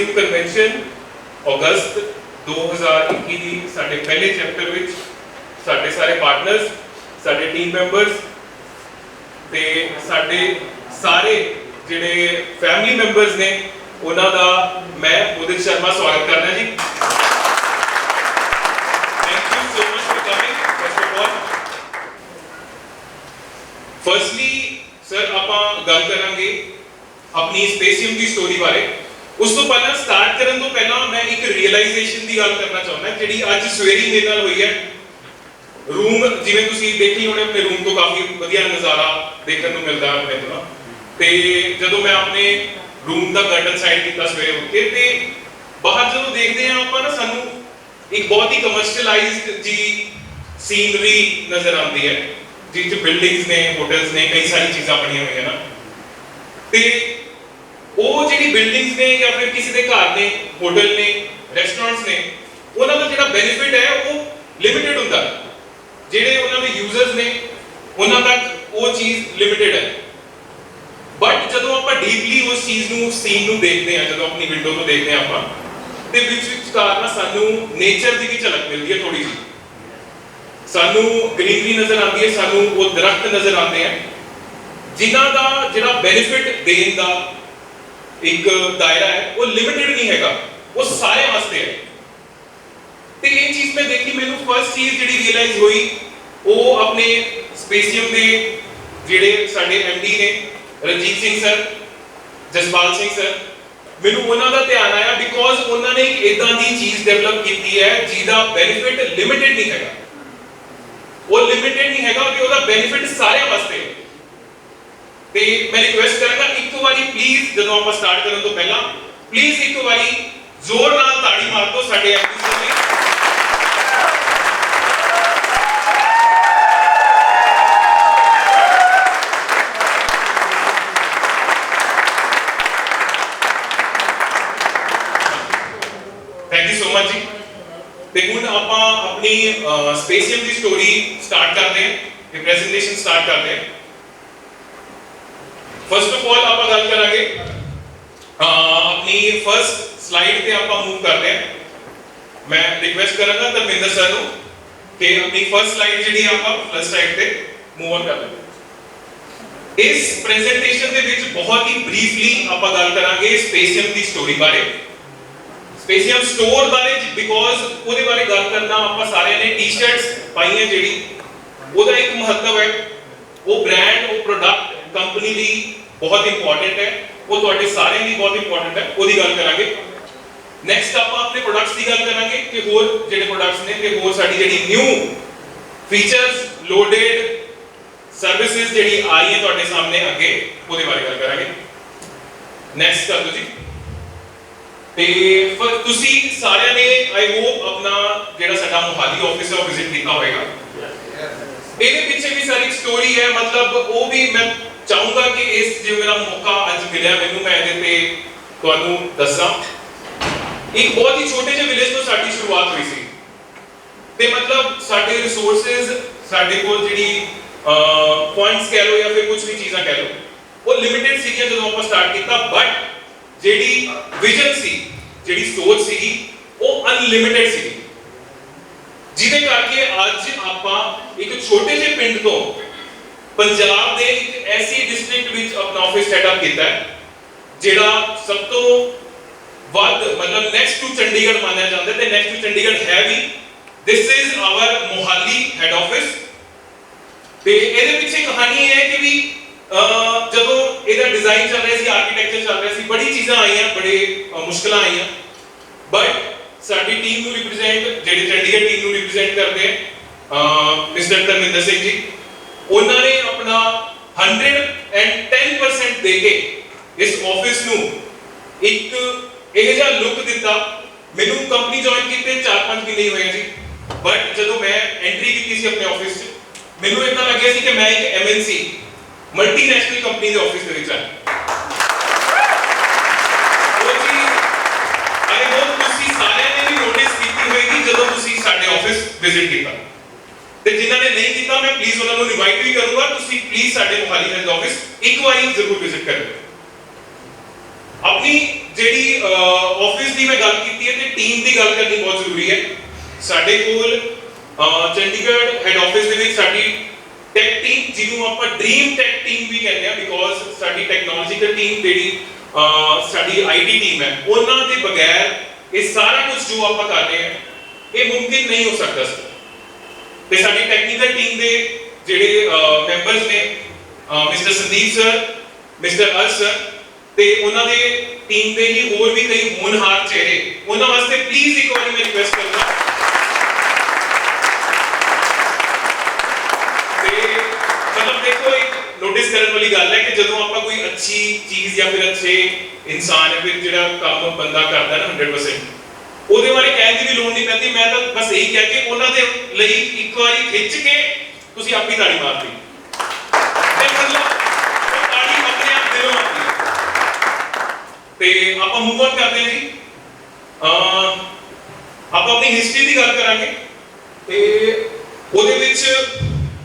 स्पेसियम convention अगस्त 2021 ਦੀ ਸਾਡੇ ਪਹਿਲੇ chapter ਵਿੱਚ ਸਾਡੇ ਸਾਰੇ ਪਾਰਟਨਰਸ, ਸਾਡੇ ਟੀਮ ਮੈਂਬਰਸ ਤੇ ਸਾਡੇ ਸਾਰੇ ਜਿਹੜੇ ਫੈਮਿਲੀ ਮੈਂਬਰਸ ਨੇ ਉਹਨਾਂ ਦਾ ਮੈਂ ਉਦਿਤ ਸ਼ਰਮਾ ਸਵਾਗਤ ਕਰਦਾ ਜੀ। Thank you so much for coming. First of all firstly sir ਆਪਾਂ ਗੱਲ ਕਰਾਂਗੇ ਆਪਣੀ ਸਪੇਸਿयम ਦੀ ਸਟੋਰੀ ਬਾਰੇ। ਉਸ ਤੋਂ ਪਹਿਲਾਂ ਸਟਾਰਟ ਕਰਨ ਤੋਂ ਪਹਿਲਾਂ ਮੈਂ ਇੱਕ ਰੀਅਲਾਈਜੇਸ਼ਨ ਦੀ ਗੱਲ ਕਰਨਾ ਚਾਹੁੰਦਾ ਜਿਹੜੀ ਅੱਜ ਸਵੇਰੀ ਮੇਰੇ ਨਾਲ ਹੋਈ ਹੈ। ਰੂਮ ਜਿਵੇਂ ਤੁਸੀਂ ਦੇਖੀ ਹੋਣੇ ਆਪਣੇ ਰੂਮ ਤੋਂ ਕਾਫੀ ਵਧੀਆ ਨਜ਼ਾਰਾ ਦੇਖਣ ਨੂੰ ਮਿਲਦਾ ਮੈਨੂੰ ਤੇ ਜਦੋਂ ਮੈਂ ਆਪਣੇ ਰੂਮ ਦਾ ਗਾਰਡਨ ਸਾਈਡ ਕੀਤਾ ਸਵੇਰੇ ਉੱਠ ਕੇ ਤੇ ਬਾਹਰ ਜਦੋਂ ਦੇਖਦੇ ਆ ਆਪਾਂ ਨਾ ਸਾਨੂੰ ਇੱਕ ਬਹੁਤ ਹੀ ਕਮਰਸ਼ੀਅਲਾਈਜ਼ਡ ਜੀ ਸੀਨਰੀ ਨਜ਼ਰ ਆਉਂਦੀ ਹੈ ਜਿਸ ਵਿੱਚ ਬਿਲਡਿੰਗਸ ਨੇ, ਹੋਟਲਸ ਨੇ, ਕਈ ਸਾਰੀ ਚੀਜ਼ਾਂ ਬਣੀਆਂ ਹੋਈਆਂ ਨਾ ਤੇ ਉਹ ਜਿਹੜੀ ਬਿਲਡਿੰਗਸ ਨੇ ਜਾਂ ਫਿਰ ਕਿਸੇ ਦੇ ਘਰ ਨੇ, ਹੋਟਲ ਨੇ, ਰੈਸਟੋਰੈਂਟਸ ਨੇ, ਉਹਨਾਂ ਦਾ ਜਿਹੜਾ ਬੈਨੀਫਿਟ ਹੈ ਉਹ ਲਿਮਿਟਡ ਹੁੰਦਾ। ਜਿਹੜੇ ਉਹਨਾਂ ਦੇ ਯੂਜ਼ਰਸ ਨੇ ਉਹਨਾਂ ਤੱਕ ਉਹ ਚੀਜ਼ ਲਿਮਿਟਡ ਹੈ। ਬਟ ਜਦੋਂ ਆਪਾਂ ਡੀਪਲੀ ਉਸ ਚੀਜ਼ ਨੂੰ ਸੀਨ ਨੂੰ ਦੇਖਦੇ ਹਾਂ, ਜਦੋਂ ਆਪਣੀ ਵਿੰਡੋ ਤੋਂ ਦੇਖਦੇ ਹਾਂ ਆਪਾਂ ਤੇ ਵਿੱਚ ਕਾਰਨ ਸਾਨੂੰ ਨੇਚਰ ਦੀ ਵੀ ਝਲਕ ਮਿਲਦੀ ਹੈ ਥੋੜੀ ਜਿਹੀ। ਸਾਨੂੰ ਗ੍ਰੀਨਰੀ ਨਜ਼ਰ ਆਉਂਦੀ ਹੈ, ਸਾਨੂੰ ਉਹ ਦਰਖਤ ਨਜ਼ਰ ਆਉਂਦੇ ਆ ਜਿਨ੍ਹਾਂ ਦਾ ਜਿਹੜਾ ਬੈਨੀਫਿਟ ਦੇਣ ਦਾ ਇੱਕ ਦਾਇਰਾ ਹੈ ਉਹ ਲਿਮਿਟਡ ਨਹੀਂ ਹੈਗਾ, ਉਹ ਸਾਰੇ ਵਾਸਤੇ ਹੈ। ਤੇ ਇਹ ਚੀਜ਼ ਮੈਂ ਦੇਖੀ, ਮੈਨੂੰ ਫਰਸਟ ਚੀਜ਼ ਜਿਹੜੀ ਰੀਅਲਾਈਜ਼ ਹੋਈ ਉਹ ਆਪਣੇ ਸਪੇਸਿयम ਦੇ ਜਿਹੜੇ ਸਾਡੇ ਐਮਡੀ ਨੇ ਰਣਜੀਤ ਸਿੰਘ ਸਰ, ਜਸਪਾਲ ਸਿੰਘ ਸਰ, ਮੈਨੂੰ ਉਹਨਾਂ ਦਾ ਧਿਆਨ ਆਇਆ ਬਿਕੋਜ਼ ਉਹਨਾਂ ਨੇ ਇੱਕ ਇਦਾਂ ਦੀ ਚੀਜ਼ ਡਿਵੈਲਪ ਕੀਤੀ ਹੈ ਜਿਹਦਾ ਬੈਨੀਫਿਟ ਲਿਮਿਟਡ ਨਹੀਂ ਹੈਗਾ। ਉਹ ਲਿਮਿਟਡ ਨਹੀਂ ਹੈਗਾ ਕਿ ਉਹਦਾ ਬੈਨੀਫਿਟ ਸਾਰਿਆਂ ਵਾਸਤੇ ਹੈ। ਤੇ ਮੈਂ ਰਿਕੁਐਸਟ ਕਰਾਂਗਾ ਇੱਕ ਵਾਰੀ ਪਲੀਜ਼ ਜਦੋਂ ਆਪਾਂ ਸਟਾਰਟ ਕਰਨ ਤੋਂ ਪਹਿਲਾਂ ਪਲੀਜ਼ ਇੱਕ ਵਾਰੀ ਜ਼ੋਰ ਨਾਲ ਤਾੜੀ ਮਾਰ ਦਿਓ ਸਾਡੇ ਐਮਡੀ ਸਰ ਲਈ। ਥੈਂਕ ਯੂ ਸੋ ਮਚ ਜੀ। ਤੇ ਹੁਣ ਆਪਾਂ ਆਪਣੀ ਸਪੇਸਿयम ਦੀ ਸਟੋਰੀ ਸਟਾਰਟ ਕਰਦੇ ਹਾਂ, ਇਹ ਪ੍ਰੈਜੈਂਟੇਸ਼ਨ ਸਟਾਰਟ ਕਰਦੇ ਹਾਂ। फर्स्ट ऑफ ऑल आप गल करेंगे अपनी फर्स्ट स्लाइड पे आप मूव करते हैं। मैं रिक्वेस्ट करूंगा धर्मिंदर सर कि अपनी फर्स्ट स्लाइड जी आप फर्स्ट स्लाइड पे मूव ऑन कर लें। इस प्रेजेंटेशन के विच बहुत ही ब्रीफली आप गल करेंगे स्पेसियम की स्टोरी बारे, स्पेसियम स्टोर बारे बिकॉज ਉਹਦੇ ਬਾਰੇ ਗੱਲ करना आप सारे ने टी शर्ट्स पाई है ਜਿਹੜੀ ਉਹਦਾ ਇੱਕ ਮਹੱਤਵ ਹੈ, ਉਹ ਬ੍ਰਾਂਡ, ਉਹ ਪ੍ਰੋਡਕਟ ਕੰਪਨੀ ਲਈ बहुत इंपॉर्टेंट है, वो ਤੁਹਾਡੇ ਸਾਰਿਆਂ ਲਈ ਬਹੁਤ ਇੰਪੋਰਟੈਂਟ ਹੈ, ਉਹਦੀ ਗੱਲ ਕਰਾਂਗੇ। ਨੈਕਸਟ ਆਪਾਂ ਆਪਣੇ ਪ੍ਰੋਡਕਟਸ ਦੀ ਗੱਲ ਕਰਾਂਗੇ ਕਿ ਹੋਰ ਜਿਹੜੇ ਪ੍ਰੋਡਕਟਸ ਨੇ ਤੇ ਹੋਰ ਸਾਡੀ ਜਿਹੜੀ ਨਿਊ ਫੀਚਰਸ ਲੋਡਡ ਸਰਵਿਸਿਜ਼ ਜਿਹੜੀ ਆਈ ਹੈ ਤੁਹਾਡੇ ਸਾਹਮਣੇ ਅੱਗੇ ਉਹਦੇ ਬਾਰੇ ਗੱਲ ਕਰਾਂਗੇ। ਨੈਕਸਟ ਕਰ ਦਿਓ ਜੀ। ਤੇ ਤੁਸੀਂ ਸਾਰਿਆਂ ਨੇ ਆਈ ਹੋਪ ਆਪਣਾ ਜਿਹੜਾ ਸਾਡਾ ਮੋਹਾਲੀ ਆਫਿਸ ਹੈ ਉਹ ਵਿਜ਼ਿਟ ਕੀਤਾ ਹੋਵੇਗਾ। ਇਹਦੇ ਪਿੱਛੇ ਵੀ ਸਾਰੀ ਸਟੋਰੀ ਹੈ, ਮਤਲਬ ਉਹ ਵੀ ਮੈਂ ਚਾਹੂੰਗਾ ਕਿ ਇਸ ਜੋ ਮੇਰਾ ਮੌਕਾ ਅੱਜ ਮਿਲਿਆ ਮੈਨੂੰ ਮੈਂ ਇਹਦੇ ਤੇ ਤੁਹਾਨੂੰ ਦੱਸਾਂ। ਇੱਕ ਬਹੁਤ ਹੀ ਛੋਟੇ ਜਿਹੇ ਵਿਲੇਜ ਤੋਂ ਸਾਡੀ ਸ਼ੁਰੂਆਤ ਹੋਈ ਸੀ ਤੇ ਮਤਲਬ ਸਾਡੇ ਰਿਸੋਰਸਸ, ਸਾਡੇ ਕੋਲ ਜਿਹੜੀ ਪੁਆਇੰਟਸ ਕਹਿ ਲਓ ਜਾਂ ਫਿਰ ਕੁਝ ਵੀ ਚੀਜ਼ਾਂ ਕਹਿ ਲਓ ਉਹ ਲਿਮਿਟਡ ਸੀਗੀਆਂ ਜਦੋਂ ਆਪਾਂ ਸਟਾਰਟ ਕੀਤਾ। ਬਟ ਜਿਹੜੀ ਵਿਜ਼ਨ ਸੀ, ਜਿਹੜੀ ਸੋਚ ਸੀਗੀ ਉਹ ਅਨਲਿਮਿਟਡ ਸੀ, ਜਿਹਦੇ ਕਰਕੇ ਅੱਜ ਆਪਾਂ ਇੱਕ ਛੋਟੇ ਜਿਹੇ ਪਿੰਡ ਤੋਂ ਪੰਜਾਬ ਦੇ ਇੱਕ ਐਸੀ ਡਿਸਟ੍ਰਿਕਟ ਵਿੱਚ ਆਪਣਾ ਆਫਿਸ ਸੈਟਅਪ ਕੀਤਾ ਹੈ ਜਿਹੜਾ ਸਭ ਤੋਂ ਵੱਧ ਮਤਲਬ ਨੈਕਸਟ ਟੂ ਚੰਡੀਗੜ੍ਹ ਮੰਨਿਆ ਜਾਂਦਾ ਤੇ ਨੈਕਸਟ ਟੂ ਚੰਡੀਗੜ੍ਹ ਹੈ ਵੀ। This is our Mohali head office. ਤੇ ਇਹਦੇ ਪਿੱਛੇ ਕਹਾਣੀ ਇਹ ਹੈ ਕਿ ਵੀ ਜਦੋਂ ਇਹਦਾ ਡਿਜ਼ਾਈਨ ਚੱਲ ਰਿਹਾ ਸੀ, ਆਰਕੀਟੈਕਚਰ ਚੱਲ ਰਿਹਾ ਸੀ, ਬੜੀ ਚੀਜ਼ਾਂ ਆਈਆਂ, ਬੜੇ ਮੁਸ਼ਕਲਾਂ ਆਈਆਂ। ਬਟ ਸਾਡੀ ਟੀਮ ਨੂੰ ਰਿਪਰੈਜ਼ੈਂਟ, ਜਿਹੜੇ ਚੰਡੀਗੜ੍ਹ ਟੀਮ ਨੂੰ ਰਿਪਰੈਜ਼ੈਂਟ ਕਰਦੇ ਆ ਮਿਸਟਰ ਧਰਮਿੰਦਰ ਸਿੰਘ ਜੀ, ਉਹਨਾਂ ਨੇ ਆਪਣਾ 110% ਦੇ ਕੇ ਇਸ ਆਫਿਸ ਨੂੰ ਇੱਕ ਇਹ ਜਿਹਾ ਲੁੱਕ ਦਿੱਤਾ। ਮੈਨੂੰ ਕੰਪਨੀ ਜੁਆਇਨ ਕੀਤੇ 4-5 ਮਹੀਨੇ ਹੋਏ ਜੀ, ਬਟ ਜਦੋਂ ਮੈਂ ਐਂਟਰੀ ਕੀਤੀ ਸੀ ਆਪਣੇ ਆਫਿਸ 'ਚ ਮੈਨੂੰ ਇਦਾਂ ਲੱਗਿਆ ਸੀ ਕਿ ਮੈਂ ਇੱਕ MNC ਮਲਟੀਨੈਸ਼ਨਲ ਕੰਪਨੀ ਦੇ ਆਫਿਸ ਦੇ ਵਿੱਚ ਆ। ਉਹ ਚੀਜ਼ ਆਈ ਹੋਪ ਤੁਸੀਂ ਸਾਰਿਆਂ ਨੇ ਵੀ ਨੋਟਿਸ ਕੀਤੀ ਹੋਵੇਗੀ ਜਦੋਂ ਤੁਸੀਂ ਸਾਡੇ ਆਫਿਸ ਵਿਜ਼ਿਟ ਕੀਤਾ। ਤੇ ਜਿਨ੍ਹਾਂ ਨੇ ਨਹੀਂ ਕੀਤਾ ਮੈਂ ਪਲੀਜ਼ ਉਹਨਾਂ ਨੂੰ ਇਨਵਾਈਟ ਵੀ ਕਰੂੰਗਾ, ਤੁਸੀਂ ਪਲੀਜ਼ ਸਾਡੇ ਮੋਹਾਲੀ ਹੈਡ ਆਫਿਸ ਇੱਕ ਵਾਰੀ ਜ਼ਰੂਰ ਵਿਜ਼ਿਟ ਕਰਿਓ। अपनी ਜਿਹੜੀ ਆਫਿਸ ਦੀ ਮੈਂ ਗੱਲ ਕੀਤੀ ਹੈ ਤੇ ਟੀਮ ਦੀ ਗੱਲ ਕਰਨੀ ਬਹੁਤ ਜ਼ਰੂਰੀ ਹੈ। ਸਾਡੇ ਕੋਲ ਚੰਡੀਗੜ੍ਹ ਹੈਡ ਆਫਿਸ ਦੇ ਵਿੱਚ ਸਾਡੀ ਟੈਕ ਟੀਮ, ਜਿਹਨੂੰ ਆਪਾਂ ਡ੍ਰੀਮ ਟੈਕ ਟੀਮ ਵੀ ਕਹਿੰਦੇ ਆ, ਬਿਕੋਜ਼ ਸਾਡੀ ਟੈਕਨੋਲੋਜੀਕਲ ਟੀਮ ਜਿਹੜੀ ਸਾਡੀ ਆਈਟੀ ਟੀਮ ਹੈ, ਉਹਨਾਂ ਦੇ ਬਗੈਰ ਇਹ ਸਾਰਾ ਕੁਝ ਜੋ ਆਪਾਂ ਕਰ ਰਹੇ ਹਾਂ ਇਹ ਮੁਮਕਿਨ ਨਹੀਂ ਹੋ ਸਕਦਾ ਸੀ। ਤੇ ਸਾਡੀ ਟੈਕਨੀਕਲ ਟੀਮ ਦੇ ਜਿਹੜੇ ਮੈਂਬਰਸ ਨੇ, mister Sandeep sir, mister Arsh sir, ਤੇ ਉਹਨਾਂ ਦੇ ਟੀਮ ਦੇ ਹੀ ਹੋਰ ਵੀ ਕਈ ਹੋਣਹਾਰ ਚਿਹਰੇ, ਉਹਨਾਂ ਵਾਸਤੇ ਪਲੀਜ਼ ਇੱਕ ਵਾਰੀ ਮੈਂ ਰਿਕੁਐਸਟ ਕਰਦਾ ਤੇ ਮਤਲਬ ਦੇਖੋ, ਇੱਕ ਨੋਟਿਸ ਕਰਨ ਵਾਲੀ ਗੱਲ ਹੈ ਕਿ ਜਦੋਂ ਆਪਾਂ ਕੋਈ ਅੱਛੀ ਚੀਜ਼ ਜਾਂ ਫਿਰ ਅੱਛੇ ਇਨਸਾਨ ਹੈ, ਫਿਰ ਜਿਹੜਾ ਕੰਮ ਬੰਦਾ ਕਰਦਾ ਨਾ 100%, ਉਹਦੇ ਬਾਰੇ ਕਹਿਣ ਦੀ ਵੀ ਲੋੜ ਨਹੀਂ ਪੈਂਦੀ। ਮੈਂ ਤਾਂ ਬਸ ਇਹੀ ਕਹਿ ਕੇ ਉਹਨਾਂ ਦੇ ਲਈ ਇੱਕ ਵਾਰੀ ਖਿੱਚ ਕੇ ਤੁਸੀਂ ਆਪਣੀ ਤਾੜੀ ਮਾਰਦੀ, ਮਤਲਬ ਉਹ ਤਾੜੀ ਆਪਣੇ ਆਪ ਦਿਲੋਂ ਆਉਂਦੀ ਹੈ। ਤੇ ਆਪਾਂ ਮੂਵ ਆਨ ਕਰਦੇ ਹਾਂ ਜੀ, ਆਪਾਂ ਆਪਣੀ ਹਿਸਟਰੀ ਦੀ ਗੱਲ ਕਰਾਂਗੇ ਤੇ ਉਹਦੇ ਵਿੱਚ